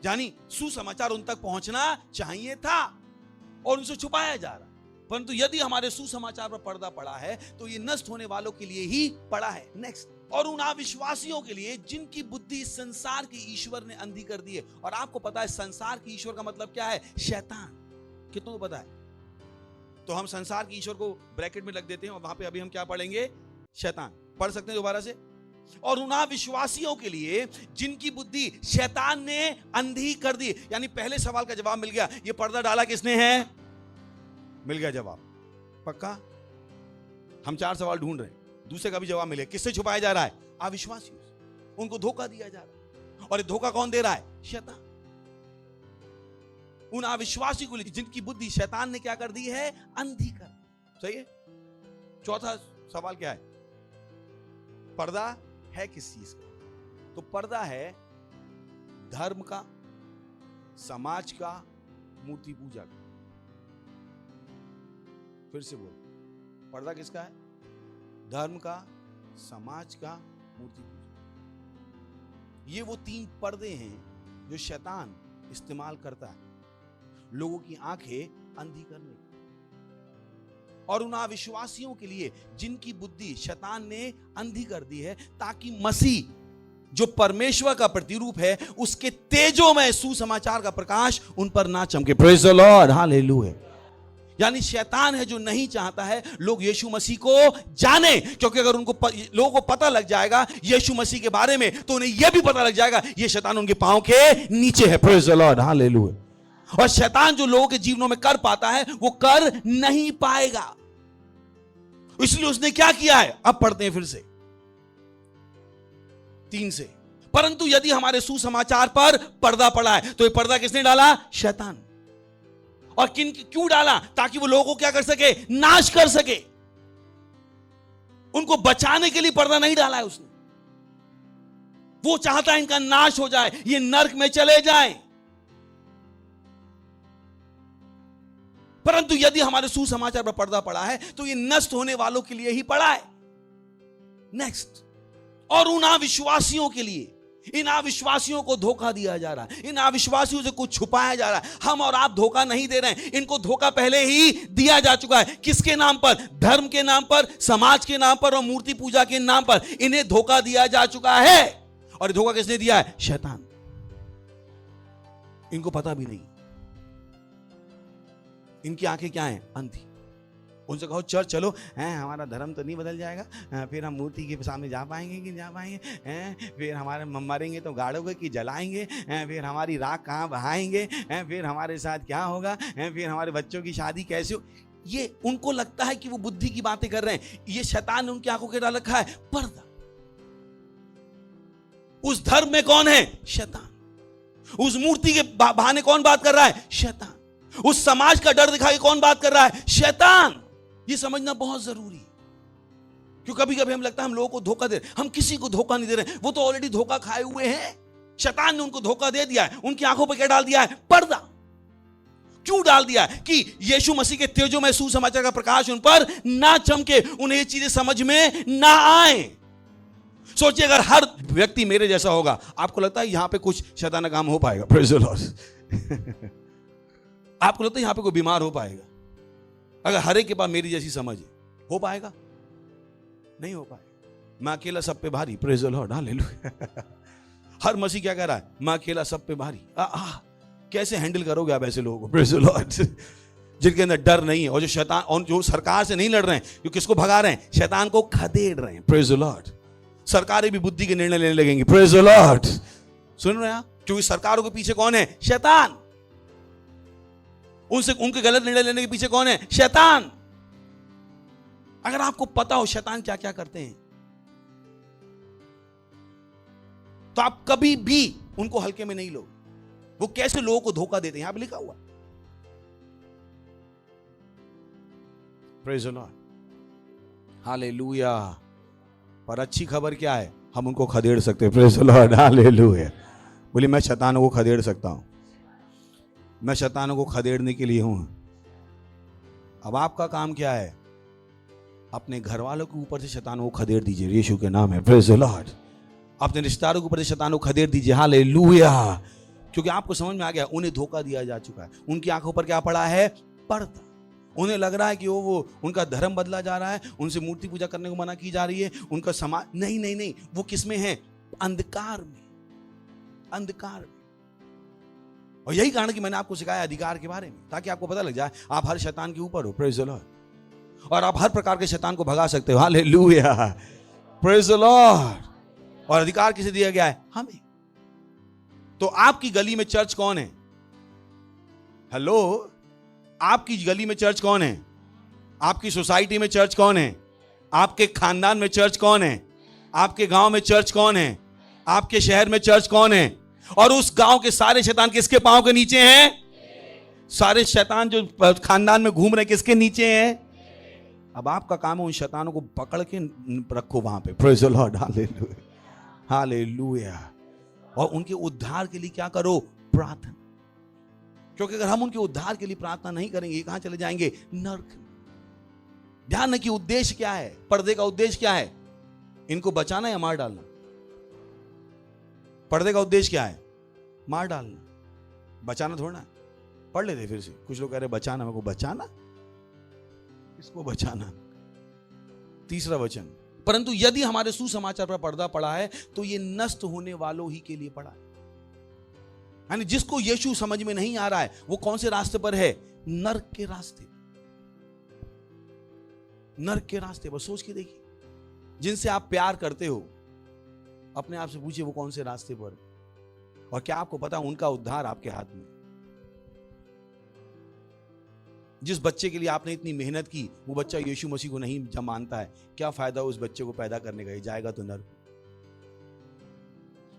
यानी सुसमाचार उन तक पहुंचना चाहिए था और उनसे छुपाया जा रहा है। परंतु यदि हमारे सुसमाचार पर पर्दा पड़ा है तो ये नष्ट होने वालों के लिए ही पड़ा है। नेक्स्ट, और उन अविश्वासियों के लिए जिनकी बुद्धि इस संसार के ईश्वर ने अंधी कर दी है। और आपको पता है संसार के ईश्वर का मतलब क्या है? शैतान। कितनों को पता है? तो हम संसार के ईश्वर को ब्रैकेट में लग देते हैं और वहां पे अभी हम क्या पढ़ेंगे? शैतान। पढ़ सकते हैं दोबारा से? और उन अविश्वासियों के लिए जिनकी बुद्धि शैतान ने अंधी कर दी। यानी पहले सवाल का जवाब मिल गया, ये पर्दा डाला किसने है? मिल गया जवाब। पक्का? हम 4 सवाल ढूंढ रहे हैं, दूसरे का भी जवाब मिले। किससे छुपाया जा रहा है? अविश्वासियों से। उनको धोखा दिया जा रहा है। और ये धोखा कौन दे रहा है? शैतान। उन अविश्वासी को जिनकी बुद्धि शैतान ने क्या कर दी है? अंधी कर। सही है। चौथा सवाल क्या है? पर्दा है किस चीज का? तो पर्दा है धर्म का, समाज का, मूर्ति पूजा का। फिर से बोल, पर्दा किसका है? धर्म का, समाज का, मूर्ति पूजा। ये वो 3 पर्दे हैं जो शैतान इस्तेमाल करता है लोगों की आंखें अंधी करने की। और उन अविश्वासियों के लिए जिनकी बुद्धि शैतान ने अंधी कर दी है, ताकि मसीह जो परमेश्वर का प्रतिरूप है उसके तेजोमय सुसमाचार का प्रकाश उन पर ना चमके। Praise the Lord, hallelujah. यानी शैतान है जो नहीं चाहता है लोग यीशु मसीह को जाने, क्योंकि अगर उनको लोगों को पता लग जाएगा यीशु मसीह के बारे में तो उन्हें यह भी पता लग जाएगा ये शैतान उनके पांव के नीचे है। Praise the Lord, hallelujah. और शैतान जो लोगों के जीवनों में कर पाता है वो कर नहीं पाएगा। इसलिए उसने क्या किया है? अब पढ़ते हैं फिर से 3 से। परंतु यदि हमारे सुसमाचार पर पर्दा पड़ा है, तो ये पर्दा किसने डाला? शैतान। और क्यों डाला? ताकि वो लोगों को क्या कर सके? नाश कर सके। उनको बचाने के लिए पर्दा नहीं डाला है उसने। वो चाहता है इनका नाश हो जाए, ये नर्क में चले जाएं। परंतु यदि हमारे सुसमाचार पर पर्दा पड़ा है तो ये नष्ट होने वालों के लिए ही पड़ा है। नेक्स्ट, और उन अविश्वासियों के लिए, इन अविश्वासियों को धोखा दिया जा रहा है, इन अविश्वासियों से कुछ छुपाया जा रहा है। हम और आप धोखा नहीं दे रहे हैं, इनको धोखा पहले ही दिया जा चुका है। किसके नाम पर? धर्म के नाम पर, समाज के नाम पर और मूर्ति पूजा के नाम पर इन्हें धोखा दिया जा चुका है। और धोखा किसने दिया है? शैतान। इनको पता भी नहीं, इनकी आंखें क्या हैं? अंधी। उनसे कहो चर्च चलो, हमारा धर्म तो नहीं बदल जाएगा, फिर हम मूर्ति के सामने जा पाएंगे कि जा पाएंगे, फिर हमारे मरेंगे तो गाड़ोगे कि जलाएंगे, फिर हमारी राख कहाँ बहाएंगे, फिर हमारे साथ क्या होगा, फिर हमारे बच्चों की शादी कैसे हो। ये उनको लगता है कि वो बुद्धि की बातें कर रहे हैं। ये शैतान ने उनकी आंखों के डाल रखा है पर्दा। उस धर्म में कौन है? शैतान। उस मूर्ति के बहाने कौन बात कर रहा है? शैतान। उस समाज का डर दिखा के कौन बात कर रहा है? शैतान। ये समझना बहुत जरूरी है, क्योंकि कभी कभी हम लगता है हम लोगों को धोखा दे रहे हैं। हम किसी को धोखा नहीं दे रहे हैं, वो तो ऑलरेडी धोखा खाए हुए हैं। शैतान ने उनको धोखा दे दिया है, उनकी आंखों पर क्या डाल दिया है? पर्दा। क्यों डाल दिया कि यीशु मसीह के तेजोमय सुसमाचार का प्रकाश उन पर ना चमके, उन्हें ये चीजें समझ में ना आए। सोचिए अगर हर व्यक्ति मेरे जैसा होगा, आपको लगता है यहां पे कुछ शैतान का काम हो पाएगा? Praise the Lord. आपको लगता है यहां पे कोई बीमार हो पाएगा? अगर हर एक के पास मेरी जैसी समझ है, हो पाएगा? नहीं हो पाएगा। मैं अकेला सब पे भारी। Praise the Lord, hallelujah. हर मसीह क्या कह रहा है? मैं अकेला सब पे भारी। कैसे हैंडल करोगे आप ऐसे लोगों को? प्रेज़ द लॉर्ड, जिनके अंदर डर नहीं है और जो शैतान और जो सरकार से नहीं लड़ रहे हैं, जो किसको भगा रहे हैं? शैतान को खदेड़ रहे हैं। Praise the Lord. सरकारें भी बुद्धि के निर्णय लेने लगेंगी। Praise the Lord. सुन रहे हैं आप? क्योंकि सरकारों के पीछे कौन है? शैतान। उनके गलत निर्णय लेने के पीछे कौन है? शैतान। अगर आपको पता हो शैतान क्या क्या करते हैं, तो आप कभी भी उनको हल्के में नहीं लो। वो कैसे लोगों को धोखा देते हैं, यहां पे लिखा हुआ। Praise the Lord, hallelujah. पर अच्छी खबर क्या है? हम उनको खदेड़ सकते हैं। Praise the Lord, hallelujah. बोलिए मैं शैतानों को खदेड़ सकता हूं। मैं शैतानों को खदेड़ने के लिए हूं। अब आपका काम क्या है? अपने घर वालों के ऊपर से शैतानों को खदेड़ दीजिए, यीशु के नाम है। Praise the Lord. अपने रिश्तेदारों के ऊपर से शैतानों को खदेड़ दीजिए, हालेलुया। क्योंकि आपको समझ में आ गया उन्हें धोखा दिया जा चुका है। उनकी आंखों पर क्या पड़ा है? पर्दा। उन्हें लग रहा है कि वो उनका धर्म बदला जा रहा है, उनसे मूर्ति पूजा करने को मना की जा रही है, उनका समाज नहीं नहीं नहीं, वो किसमें है? अंधकार में। अंधकार में। और यही कारण कि मैंने आपको सिखाया अधिकार के बारे में, ताकि आपको पता लग जाए आप हर शैतान के ऊपर हो। Praise the Lord. और आप हर प्रकार के शैतान को भगा सकते हो। Hallelujah, praise the Lord. और अधिकार किसे दिया गया है? हमें। तो आपकी गली में चर्च कौन है? हेलो, आपकी गली में चर्च कौन है? आपकी सोसाइटी में चर्च कौन है? आपके खानदान में चर्च कौन है? आपके गांव में चर्च कौन है? आपके शहर में चर्च कौन है? और उस गांव के सारे शैतान किसके पांव के नीचे हैं? सारे शैतान जो खानदान में घूम रहे किसके नीचे हैं? अब आपका काम है उन शैतानों को पकड़ के रखो वहां पे। Praise the Lord, hallelujah, hallelujah. और उनके उद्धार के लिए क्या करो? प्रार्थना। क्योंकि अगर हम उनके उद्धार के लिए प्रार्थना नहीं करेंगे, कहां चले जाएंगे? नरक। ध्यान रखिए उद्देश्य क्या है? पर्दे का उद्देश्य क्या है? इनको बचाना या मार डालना? पर्दे का उद्देश्य क्या है? मार डालना, बचाना थोड़ा ना। पढ़ लेते फिर से। कुछ लोग कह रहे बचाना, मेरे को बचाना? किसको बचाना? तीसरा वचन, परंतु यदि हमारे सुसमाचार पर पर्दा पड़ा है तो ये नष्ट होने वालों ही के लिए पड़ा है। यानी जिसको यीशु समझ में नहीं आ रहा है वो कौन से रास्ते पर है? नरक के रास्ते। नरक के रास्ते पर। सोच के देखिए, जिनसे आप प्यार करते हो अपने आप से पूछिए वो कौन से रास्ते पर। और क्या आपको पता उनका उद्धार आपके हाथ में? जिस बच्चे के लिए आपने इतनी मेहनत की वो बच्चा यीशु मसीह को नहीं जब मानता है, क्या फायदा उस बच्चे को पैदा करने का? ये जाएगा तो नरक।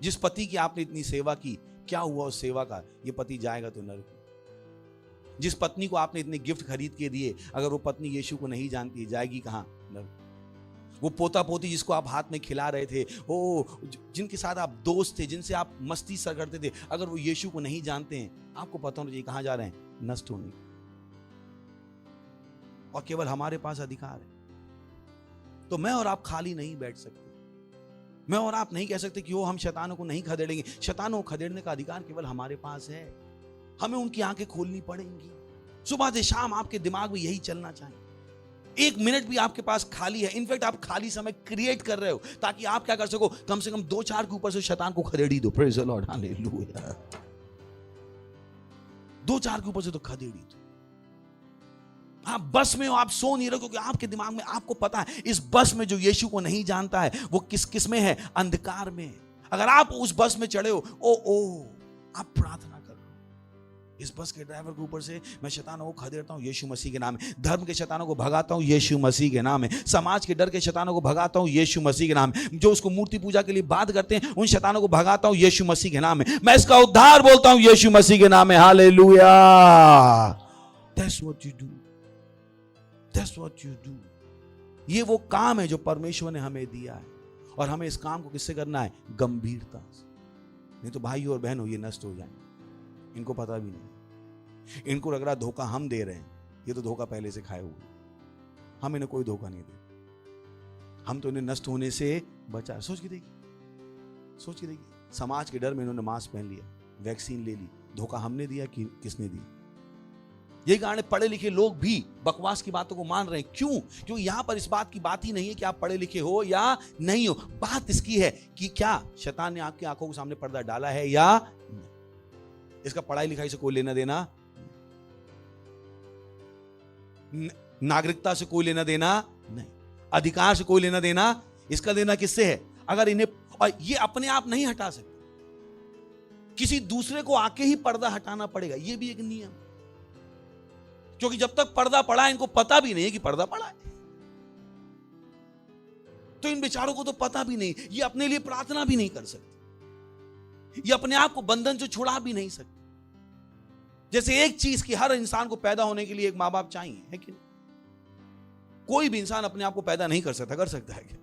जिस पति की आपने इतनी सेवा की, क्या हुआ उस सेवा का? ये पति जाएगा तो नरक। जिस पत्नी को आपने इतने गिफ्ट खरीद के दिए, अगर वो पत्नी यीशु को नहीं जानती है, जाएगी कहां? नरक। वो पोता पोती जिसको आप हाथ में खिला रहे थे, वो जिनके साथ आप दोस्त थे, जिनसे आप मस्ती सर करते थे, अगर वो यीशु को नहीं जानते हैं, आपको पता होना चाहिए कहां जा रहे हैं? नष्ट होने। और केवल हमारे पास अधिकार है। तो मैं और आप खाली नहीं बैठ सकते। मैं और आप नहीं कह सकते कि वो हम शैतानों को नहीं खदेड़ेंगे। शैतानों को खदेड़ने का अधिकार केवल हमारे पास है। हमें उनकी आंखें खोलनी पड़ेंगी। सुबह से शाम आपके दिमाग में यही चलना चाहिए। एक मिनट भी आपके पास खाली है, इनफैक्ट आप खाली समय क्रिएट कर रहे हो ताकि आप क्या कर सको? कम से कम 2-4 के ऊपर से शैतान को खदेड़ ही दो। Praise the Lord, hallelujah. 2-4 के ऊपर से तो खदेड़ ही दो। आप बस में हो, आप सो नहीं रहे क्योंकि आपके दिमाग में आपको पता है इस बस में जो यीशु को नहीं जानता है वो किस में है? अंधकार में। अगर आप उस बस में चढ़े हो, आप प्रार्थना करो, इस बस के ड्राइवर के ऊपर से मैं शैतानों को खदेड़ता हूं यीशु मसीह के नाम में। धर्म के शैतानों को भगाता हूं यीशु मसीह के नाम में। समाज के डर के शैतानों को भगाता हूं यीशु मसीह के नाम में। जो उसको मूर्ति पूजा के लिए बात करते हैं उन शैतानों को भगाता हूं यीशु मसीह के नाम में। मैं इसका उद्धार बोलता हूं यीशु मसीह के नाम में। Hallelujah. That's what you do. That's what you do. ये वो काम है जो परमेश्वर ने हमें दिया है और हमें इस काम को किससे करना है? गंभीरता से। नहीं तो भाई और बहनों ये नष्ट हो जाएंगे, इनको पता भी नहीं। इनको लग रहा धोखा हम दे रहे हैं, ये तो धोखा पहले से खाए हुए, हम इन्हें कोई धोखा नहीं दे, हम तो इन्हें नष्ट होने से बचा। सोच के देखिए, समाज के डर में इन्होंने मास्क पहन लिया, वैक्सीन ले ली, धोखा हमने दिया कि किसने दी? यही कारण पढ़े लिखे लोग भी बकवास की बातों को मान रहे हैं। क्यों? क्योंकि यहां पर इस बात की बात ही नहीं है कि आप पढ़े लिखे हो या नहीं हो, बात इसकी है कि क्या शैतान ने आपकी आंखों के सामने पर्दा डाला है या नहीं। इसका पढ़ाई लिखाई से कोई लेना देना, नागरिकता से कोई लेना देना नहीं, अधिकार से कोई लेना देना, इसका लेना किससे है? अगर इन्हें, और ये अपने आप नहीं हटा सकते, किसी दूसरे को आके ही पर्दा हटाना पड़ेगा, ये भी एक नियम। क्योंकि जब तक पर्दा पड़ा है, इनको पता भी नहीं है कि पर्दा पड़ा है, तो इन बेचारों को तो पता भी नहीं, ये अपने लिए प्रार्थना भी नहीं कर सकते, ये अपने आप को बंधन से छुड़ा भी नहीं सकते। जैसे एक चीज की हर इंसान को पैदा होने के लिए एक मां बाप चाहिए, है कि नहीं? कोई भी इंसान अपने आप को पैदा नहीं कर सकता है क्या?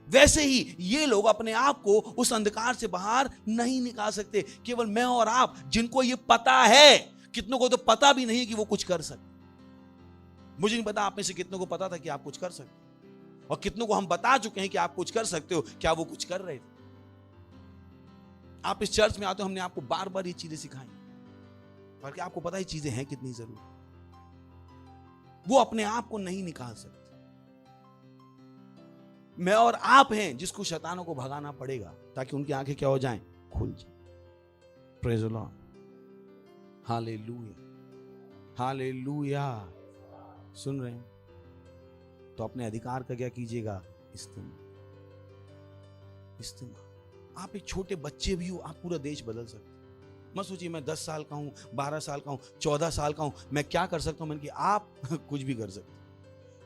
वैसे ही ये लोग अपने आप को उस अंधकार से बाहर नहीं निकाल सकते। केवल मैं और आप, जिनको ये पता है, कितनों को तो पता भी नहीं कि वो कुछ कर सकते। मुझे नहीं पता आप में से कितनों को पता था कि आप कुछ कर सकते, और कितनों को हम बता चुके हैं कि आप कुछ कर सकते हो, क्या वो कुछ कर रहे थे? आप इस चर्च में आते हो, हमने आपको बार बार ये चीजें सिखाई, बल्कि आपको पता है चीजें हैं कितनी जरूरी। वो अपने आप को नहीं निकाल सकते। मैं और आप हैं जिसको शैतानों को भगाना पड़ेगा, ताकि उनकी आंखें क्या हो जाएं? खुल जाए। Praise the Lord, hallelujah, hallelujah. सुन रहे हैं? तो अपने अधिकार का क्या कीजिएगा? इस्तेमाल। आप एक छोटे बच्चे भी हो, आप पूरा देश बदल सकते। मत सोचिए मैं 10 साल का हूं, 12 साल का हूं, 14 साल का हूं, मैं क्या कर सकता हूं। मैंने कहा आप कुछ भी कर सकते।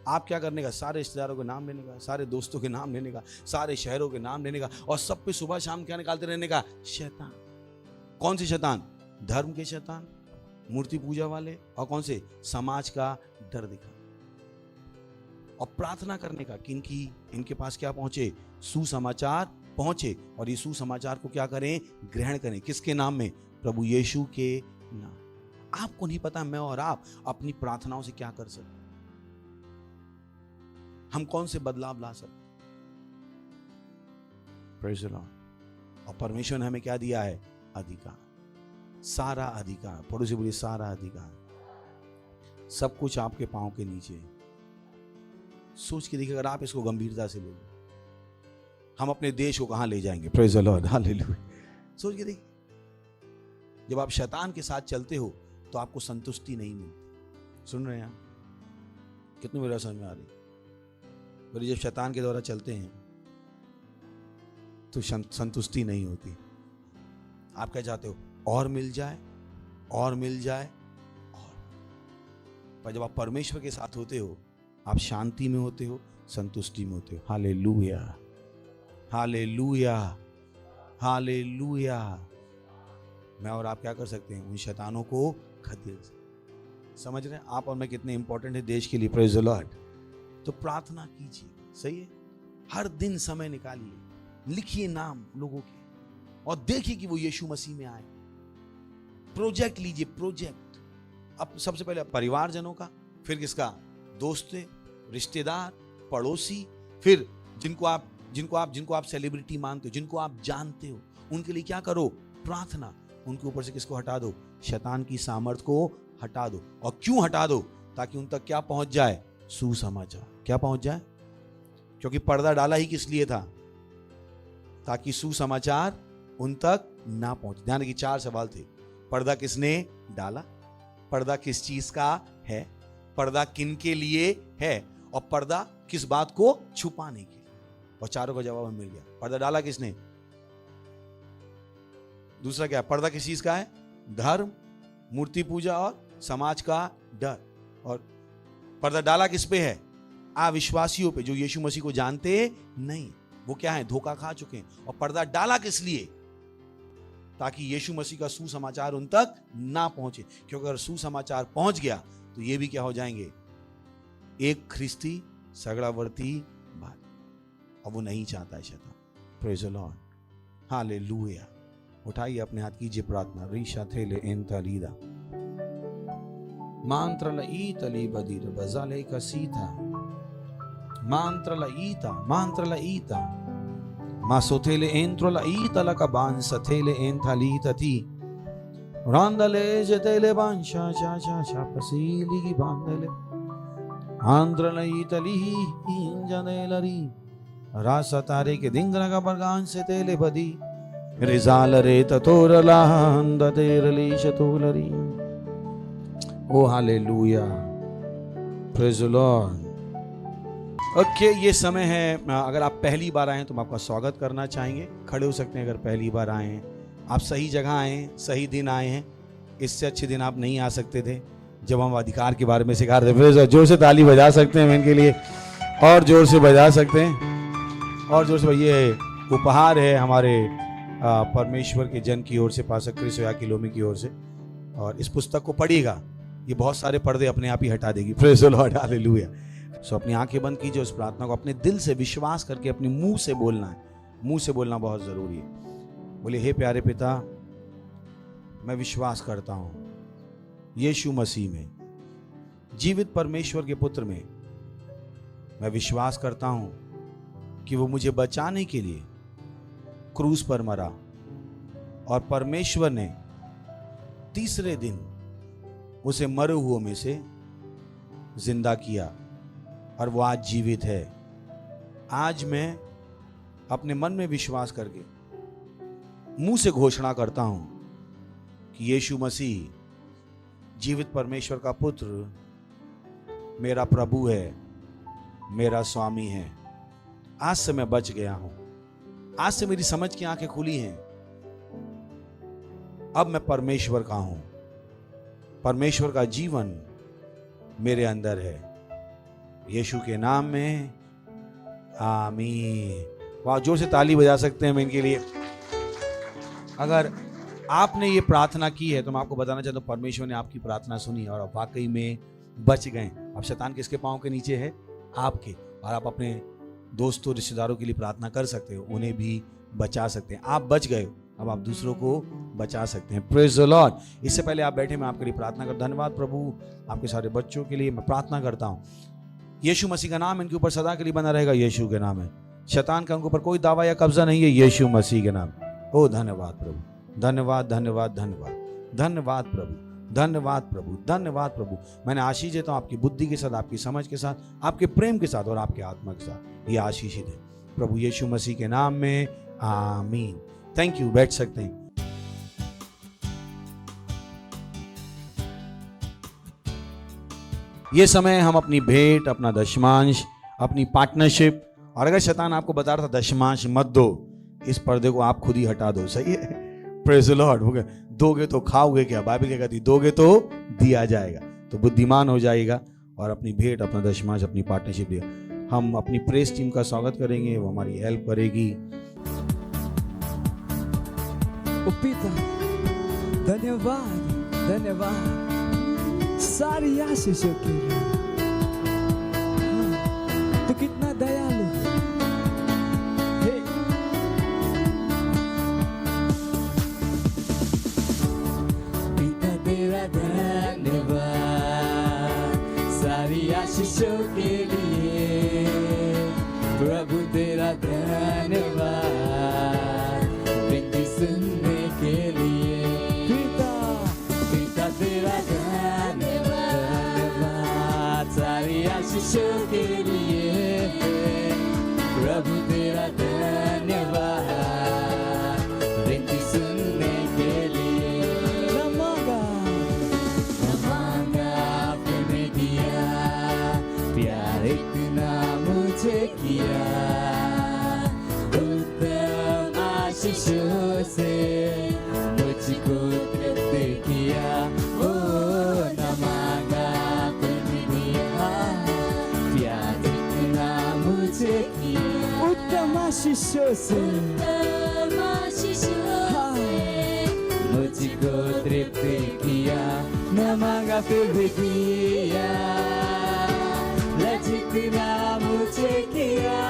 आप क्या करने का? सारे रिश्तेदारों के नाम लेने का, सारे दोस्तों के नाम लेने का, सारे शहरों के नाम लेने का, और सब पे सुबह शाम क्या निकालते रहने का? शैतान। कौन सी शैतान? धर्म के शैतान, मूर्ति पूजा वाले, और कौन से? समाज का डर दिखा, और प्रार्थना करने का कि इनके पास क्या पहुंचे? सुसमाचार पहुंचे, और ये सुसमाचार को क्या करें? ग्रहण करें। किसके नाम में? प्रभु यीशु के नाम। आपको नहीं पता मैं और आप अपनी प्रार्थनाओं से क्या कर सकते, हम कौन से बदलाव ला सकते। Praise the Lord. और परमेश्वर ने हमें क्या दिया है? अधिकार, सारा अधिकार। पड़ोसी बोलिए सारा अधिकार। सब कुछ आपके पांव के नीचे है। सोच के देखिए, अगर आप इसको गंभीरता से ले लो, हम अपने देश को कहां ले जाएंगे? Praise the Lord, hallelujah. सोच के देखिए, जब आप शैतान के साथ चलते हो तो आपको संतुष्टि नहीं मिलती। सुन रहे हैं आप? कितनी मेरा समझ में आ रही? बोले जब शैतान के द्वारा चलते हैं तो संतुष्टि नहीं होती। आप क्या चाहते हो? और मिल जाए, और मिल जाए, और। पर जब आप परमेश्वर के साथ होते हो, आप शांति में होते हो, संतुष्टि में होते हो। Hallelujah, hallelujah, hallelujah. मैं और आप क्या कर सकते हैं? उन शैतानों को खदेड़ सकते। समझ रहे हैं आप और मैं कितने इंपॉर्टेंट है देश के लिए? Praise the Lord. तो प्रार्थना कीजिए, सही है? हर दिन समय निकालिए, लिखिए नाम लोगों के, और देखिए कि वो यीशु मसीह में आए। प्रोजेक्ट लीजिए, प्रोजेक्ट। अब सबसे पहले परिवारजनों का, फिर किसका? दोस्त, रिश्तेदार, पड़ोसी, फिर जिनको आप सेलिब्रिटी मानते हो, जिनको आप जानते हो, उनके लिए क्या करो? प्रार्थना। उनके ऊपर से किसको हटा दो? शैतान की सामर्थ को हटा दो। और क्यों हटा दो? ताकि उन तक क्या पहुंच जाए? सुसमाचार। क्या पहुंच जाए? क्योंकि पर्दा डाला ही किस लिए था? ताकि सुसमाचार उन तक ना पहुंचे। ध्यान रखिए, 4 सवाल थे। पर्दा किसने डाला? पर्दा किस चीज का है? पर्दा किन के लिए है? और पर्दा किस बात को छुपाने के लिए? और चारों का जवाब हमें मिल गया। पर्दा डाला किसने? दूसरा क्या? पर्दा किस चीज का है? धर्म, मूर्ति पूजा और समाज का डर। और पर्दा डाला किस पे है? अविश्वासियों पे, जो यीशु मसीह को जानते नहीं। वो क्या है? धोखा खा चुके हैं। और पर्दा डाला किस लिए? ताकि यीशु मसीह का सुसमाचार उन तक ना पहुंचे। क्योंकि अगर सुसमाचार पहुंच गया तो ये भी क्या हो जाएंगे? एक ख्रिस्ती सगड़ावर्ती बात। और वो नहीं चाहता है शैतान। Praise the Lord, hallelujah. उठाइए अपने हाथ, कीजिए प्रार्थना। Risha थेले एंता लीदा Mantrala itali badir bazale kasita. Mantrala ita. Masotele entro la ita la cabanza tele entalita ti. Randale jetele bansha cha pasili ki bandele. Andrala itali injanelari. Rasa tare ke dingra ka bargan se tele badi. Rizala re tatorala handa terali shatulari. Oh hallelujah. Praise the Lord. Okay ये समय है, अगर आप पहली बार आए हैं तो हम आपका स्वागत करना चाहेंगे। खड़े हो सकते हैं अगर पहली बार आए हैं। आप सही जगह आए हैं, सही दिन आए हैं। इससे अच्छे दिन आप नहीं आ सकते थे जब हम अधिकार के बारे में सिखा रहे थे। फिर जोर से ताली बजा सकते हैं इनके लिए, और जोर से बजा सकते हैं, और जोर से। ये उपहार है हमारे परमेश्वर के जन की ओर से, पास्टर क्रिस याकिलोमी की ओर से। और इस पुस्तक को पढ़िएगा, ये बहुत सारे पर्दे अपने आप ही हटा देगी। Praise the Lord, hallelujah. So अपनी आंखें बंद कीजिए, उस प्रार्थना को अपने दिल से विश्वास करके अपने मुंह से बोलना है। मुंह से बोलना बहुत जरूरी है। बोले, हे प्यारे पिता, मैं विश्वास करता हूं यीशु मसीह में, जीवित परमेश्वर के पुत्र में। मैं विश्वास करता हूं कि वो मुझे बचाने के लिए क्रूस पर मरा और परमेश्वर ने तीसरे दिन उसे मरे हुओं में से जिंदा किया और वो आज जीवित है। आज मैं अपने मन में विश्वास करके मुंह से घोषणा करता हूं कि यीशु मसीह जीवित परमेश्वर का पुत्र मेरा प्रभु है, मेरा स्वामी है। आज से मैं बच गया हूं। आज से मेरी समझ की आंखें खुली हैं। अब मैं परमेश्वर का हूं। परमेश्वर का जीवन मेरे अंदर है। यीशु के नाम में आमीन। वाह, जोर से ताली बजा सकते हैं हम इनके लिए। अगर आपने ये प्रार्थना की है तो मैं आपको बताना चाहता हूँ, परमेश्वर ने आपकी प्रार्थना सुनी और आप वाकई में बच गए। अब शैतान किसके पांव के नीचे है? आपके। और आप अपने दोस्तों रिश्तेदारों के लिए प्रार्थना कर सकते हो, उन्हें भी बचा सकते हैं। आप बच गए, अब आप दूसरों को बचा सकते हैं। Praise the Lord. इससे पहले आप बैठे, मैं आपके लिए प्रार्थना कर। धन्यवाद प्रभु, आपके सारे बच्चों के लिए मैं प्रार्थना करता हूँ। यीशु मसीह का नाम इनके ऊपर सदा के लिए बना रहेगा। यीशु के नाम है। शैतान का उनके ऊपर कोई दावा या कब्जा नहीं है। यीशु मसीह के नाम। ओ धन्यवाद प्रभु, धन्यवाद धन्यवाद धन्यवाद धन्यवाद प्रभु, धन्यवाद प्रभु, धन्यवाद प्रभु। मैंने आशीष देता हूँ आपकी बुद्धि के साथ, आपकी समझ के साथ, आपके प्रेम के साथ और आपके आत्मा के साथ। ये आशीषित है प्रभु यीशु मसीह के नाम में, आमीन। Thank you. बैठ सकते हैं। ये समय हम अपनी भेंट, अपना दशमांश, अपनी पार्टनरशिप, और अगर शैतान आपको बता रहा था दशमांश मत दो, इस पर्दे को आप खुद ही हटा दो। सही है? Praise the Lord. हो गया। दोगे तो खाओगे क्या? बाइबल क्या कहती? दोगे तो दिया जाएगा, तो बुद्धिमान हो जाएगा। और अपनी भेंट, अपना दशमांश, अपनी पार्टनरशिप दिया। हम अपनी प्रेस टीम का स्वागत करेंगे, वो हमारी हेल्प करेगी। पिता, धन्यवाद धन्यवाद सारी आशीषों के लिए। हाँ, तो कितना दयालु है। हे, पिता तेरा धन्यवाद सारी आशीषों के लिए। प्रभु तेरा धन्यवाद विनती सुनने के लिए। पिता तेरा धन्यवाद सारी आशीषों के लिए। प्रभु तेरा धन्यवाद विनती सुनने के लिए। न मांगा आपने दिया, प्यार इतना मुझे किया। उत्तम आशीषों से मुझको तृप्त किया। ओ न मांगा आपने दिया, प्यार इतना मुझे किया। उत्तम आशीषों से मुझको तृप्त किया। न मांगा फिर भी दिया, जितना मुझे किया।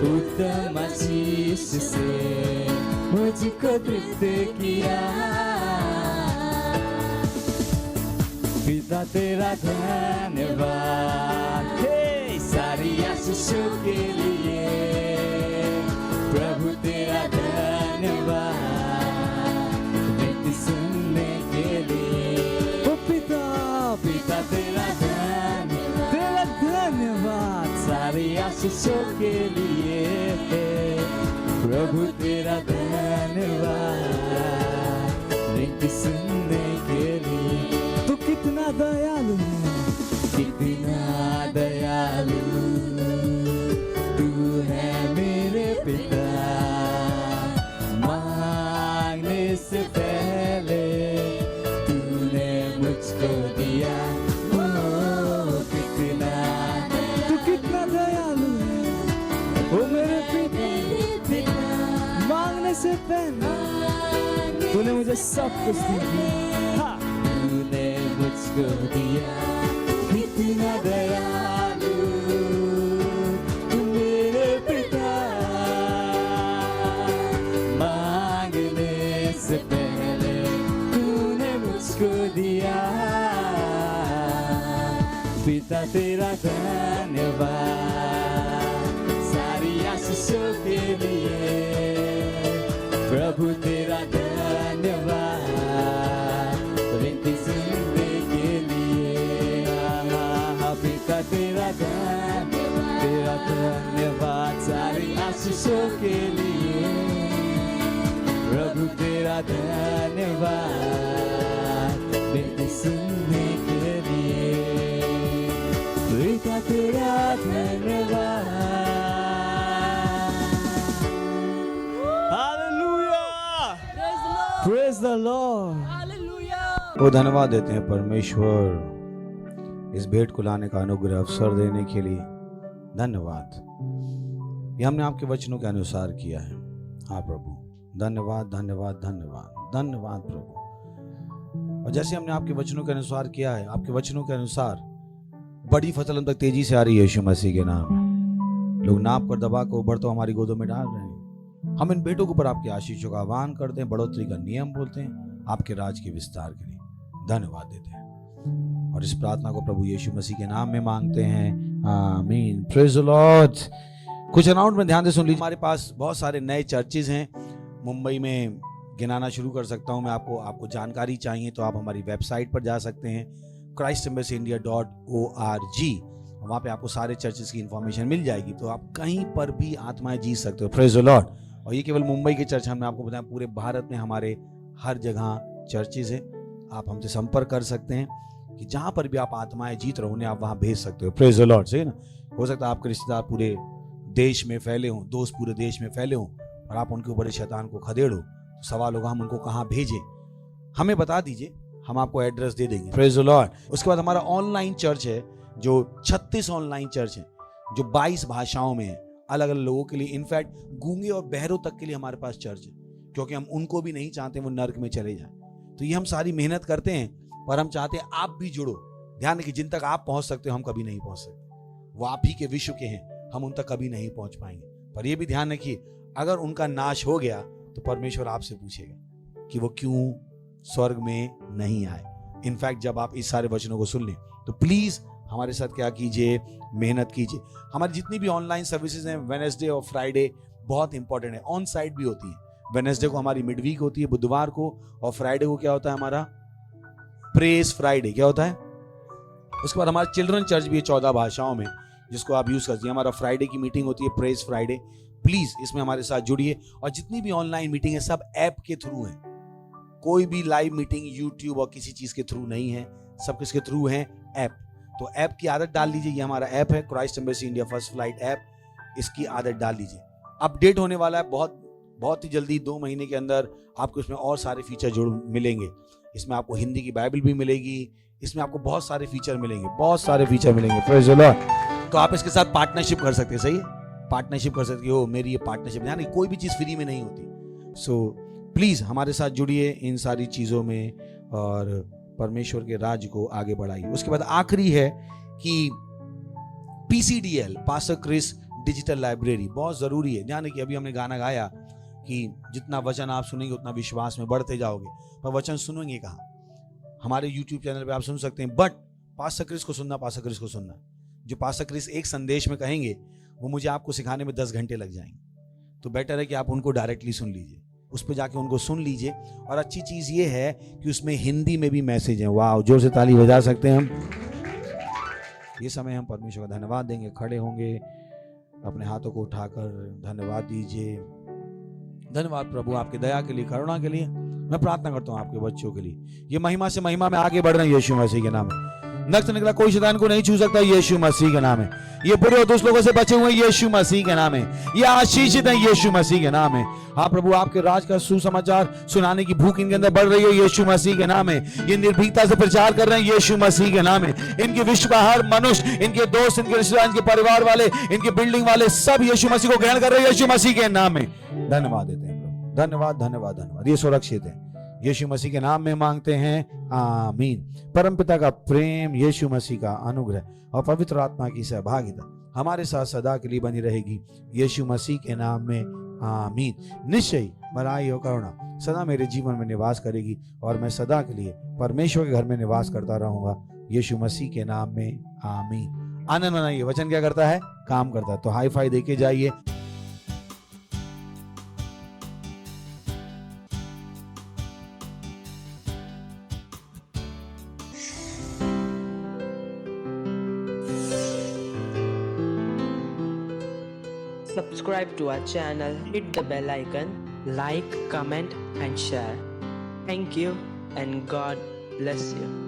उत्तम आशीष से मुझको तृप्त किया। पिता तेरा धन्यवाद, हे सारी आशीषों के लिए प्रभु तेरा धन्यवाद, विनती सुनने के लिए। ओ पिता पिता तेरा धन्यवाद, सारी आशीषों के लिए प्रभु तेरा धन्यवाद, विनती सुनने के लिए। तू कितना दयालु है, कितना दयालु तू है मेरे पिता, मांगने से पहले तूने मुझको दिया। कितना दयालु है ओ मेरे पिता, मांगने से पहले तूने मुझे सब कुछ दिया, तूने मुझको दिया। कितना दयालु तू मेरे पिता, मांगने से पहले तूने मुझको दिया। पिता तेरा धन्यवाद, सारी आशीषों के लिए प्रभु तेरा धन्यवाद, विनती सुनने के लिए। पिता तेरा धन्यवाद, सारी आशीषों के लिए प्रभु तेरा धन्यवाद, विनती सुनने के लिए। पिता तेरा धन्यवाद। Hallelujah, praise the Lord. वो धन्यवाद देते हैं परमेश्वर इस भेंट को लाने का अनुग्रह अवसर देने के लिए। धन्यवाद, ये हमने आपके वचनों के अनुसार किया है। हाँ प्रभु, धन्यवाद धन्यवाद धन्यवाद धन्यवाद प्रभु। और जैसे हमने आपके वचनों के अनुसार किया है, आपके वचनों के अनुसार बड़ी फसल हम तक तेजी से आ रही है यीशु मसीह के नाम। लोग नाप कर दबा को उभरते हमारी गोदों में डाल रहे हैं। हम इन बेटों के ऊपर आपकी आशीषों का आह्वान करते हैं, बढ़ोतरी का नियम बोलते हैं, आपके राज के विस्तार के लिए धन्यवाद देते हैं। और इस प्रार्थना को प्रभु यीशु मसीह के नाम में मांगते हैं, आमीन। Praise the Lord. कुछ अनाउंसमेंट ध्यान से सुन लीजिए। हमारे पास बहुत सारे नए चर्चेज हैं मुंबई में, गिनाना शुरू कर सकता हूं मैं। आपको जानकारी चाहिए तो आप हमारी वेबसाइट पर जा सकते हैं, christembassyiindia.org। वहाँ पे आपको सारे चर्चेस की इंफॉर्मेशन मिल जाएगी, तो आप कहीं पर भी आत्माएं जी सकते हो। Praise the Lord. और ये केवल मुंबई के चर्च, हमने आपको बताया पूरे भारत में हमारे हर जगह चर्चेज है। आप हमसे संपर्क कर सकते हैं कि जहाँ पर भी आप आत्माएं जीत रहे हो उन्हें आप वहाँ भेज सकते हो। Praise the Lord. सही ना। हो सकता है आपके रिश्तेदार पूरे देश में फैले हों, दोस्त पूरे देश में फैले हों, और आप उनके ऊपर शैतान को खदेड़ो, तो सवाल होगा हम उनको कहाँ भेजें। हमें बता दीजिए, हम आपको एड्रेस दे देंगे। Praise the Lord. उसके बाद हमारा ऑनलाइन चर्च है, जो 36 ऑनलाइन चर्च है, जो 22 भाषाओं में है, अलग अलग लोगों के लिए। इनफैक्ट गूंगे और बहरों तक के लिए हमारे पास चर्च है, क्योंकि हम उनको भी नहीं चाहते वो नर्क में चले जाएं। तो ये हम सारी मेहनत करते हैं, पर हम चाहते हैं आप भी जुड़ो। ध्यान रखिए, जिन तक आप पहुंच सकते हो हम कभी नहीं पहुंच सकते। वो आप ही के विश्व के हैं, हम उन तक कभी नहीं पहुंच पाएंगे। पर ये भी ध्यान रखिए, अगर उनका नाश हो गया तो परमेश्वर आपसे पूछेगा कि वो क्यों स्वर्ग में नहीं आए। इनफैक्ट जब आप इस सारे वचनों को सुन लें तो प्लीज हमारे साथ क्या कीजिए, मेहनत कीजिए। हमारी जितनी भी ऑनलाइन सर्विसेज हैं, वेडनेसडे और फ्राइडे बहुत इंपॉर्टेंट है। ऑन साइट भी होती है। वेडनेसडे को हमारी मिड वीक होती है, बुधवार को, और फ्राइडे को क्या होता है हमारा प्रेस फ्राइडे। क्या होता है? उसके बाद हमारा चिल्ड्रन चर्च भी है 14 भाषाओं में, जिसको आप यूज करते हैं। हमारा फ्राइडे की मीटिंग होती है, प्रेस फ्राइडे। प्लीज इसमें हमारे साथ जुड़िए। और जितनी भी ऑनलाइन मीटिंग है सब ऐप के थ्रू है। कोई भी लाइव मीटिंग यूट्यूब और किसी चीज के थ्रू नहीं है, सब किसके थ्रू है? ऐप। तो ऐप की आदत डाल लीजिए। ये हमारा ऐप है, Christ embassy India first flight app. इसकी आदत डाल लीजिए। अपडेट होने वाला है बहुत ही जल्दी, 2 महीने के अंदर आपको इसमें और सारे फीचर जुड़ मिलेंगे। इसमें आपको हिंदी की बाइबल भी मिलेगी, इसमें आपको बहुत सारे फीचर मिलेंगे, बहुत सारे फीचर मिलेंगे। Praise the Lord. तो आप इसके साथ पार्टनरशिप कर सकते हैं। सही है, पार्टनरशिप कर सकते हो। मेरी ये पार्टनरशिप, यानी कोई भी चीज़ फ्री में नहीं होती। सो प्लीज़ हमारे साथ जुड़िए इन सारी चीज़ों में और परमेश्वर के राज्य को आगे बढ़ाइए। उसके बाद आखिरी है कि PCDL, pastor Chris digital library, बहुत ज़रूरी है। जाने कि अभी हमने गाना गाया कि जितना वचन आप सुनेंगे उतना विश्वास में बढ़ते जाओगे, पर वचन सुनेंगे कहाँ? हमारे YouTube चैनल पे आप सुन सकते हैं, बट पास्टर क्रिस को सुनना, पास्टर क्रिस को सुनना। जो पास्टर क्रिस एक संदेश में कहेंगे वो मुझे आपको सिखाने में 10 घंटे लग जाएंगे। तो बेटर है कि आप उनको डायरेक्टली सुन लीजिए, उस पर जाके उनको सुन लीजिए। और अच्छी चीज़ ये है कि उसमें हिंदी में भी मैसेज है। वाह, जोर से ताली बजा सकते हैं हम। ये समय हम परमेश्वर का धन्यवाद देंगे, खड़े होंगे, अपने हाथों को उठाकर धन्यवाद दीजिए। धन्यवाद प्रभु आपकी दया के लिए, करुणा के लिए। मैं प्रार्थना करता हूँ आपके बच्चों के लिए, ये महिमा से महिमा में आगे बढ़ रहे हैं यीशु मसीह के नाम में। नष्ट निकला कोई शैतान को नहीं छू सकता, यीशु मसीह के नाम है। ये बुरे और दुष्ट लोगों से बचे हुए यीशु मसीह के नाम है। ये आशीषित है यीशु मसीह के नाम है। हाँ प्रभु, आपके राज का सुसमाचार सुनाने की भूख इनके अंदर बढ़ रही है, यीशु मसीह के नाम है। ये निर्भीकता से प्रचार कर रहे हैं, यीशु मसीह के नाम है। इनके विश्व का हर मनुष्य, इनके दोस्त, इनके रिश्तेदार, इनके परिवार वाले, इनके बिल्डिंग वाले सब यीशु मसीह को ग्रहण कर रहे हैं, यीशु मसीह के नाम में। धन्यवाद देते हैं प्रभु, धन्यवाद धन्यवाद धन्यवाद। ये सुरक्षित है, यीशु मसीह के नाम में मांगते हैं, आमीन। परमपिता का प्रेम, यीशु मसीह का अनुग्रह और पवित्र आत्मा की सहभागिता हमारे साथ सदा के लिए बनी रहेगी, यीशु मसीह के नाम में, आमीन। निश्चय भलाई और करुणा सदा मेरे जीवन में निवास करेगी और मैं सदा के लिए परमेश्वर के घर में निवास करता रहूंगा, यीशु मसीह के नाम में, आमीन। आनंद मनाइए, वचन क्या करता है? काम करता है। तो हाई फाई देके जाइए। Subscribe to our channel, hit the bell icon, like, comment and share. Thank you and God bless you.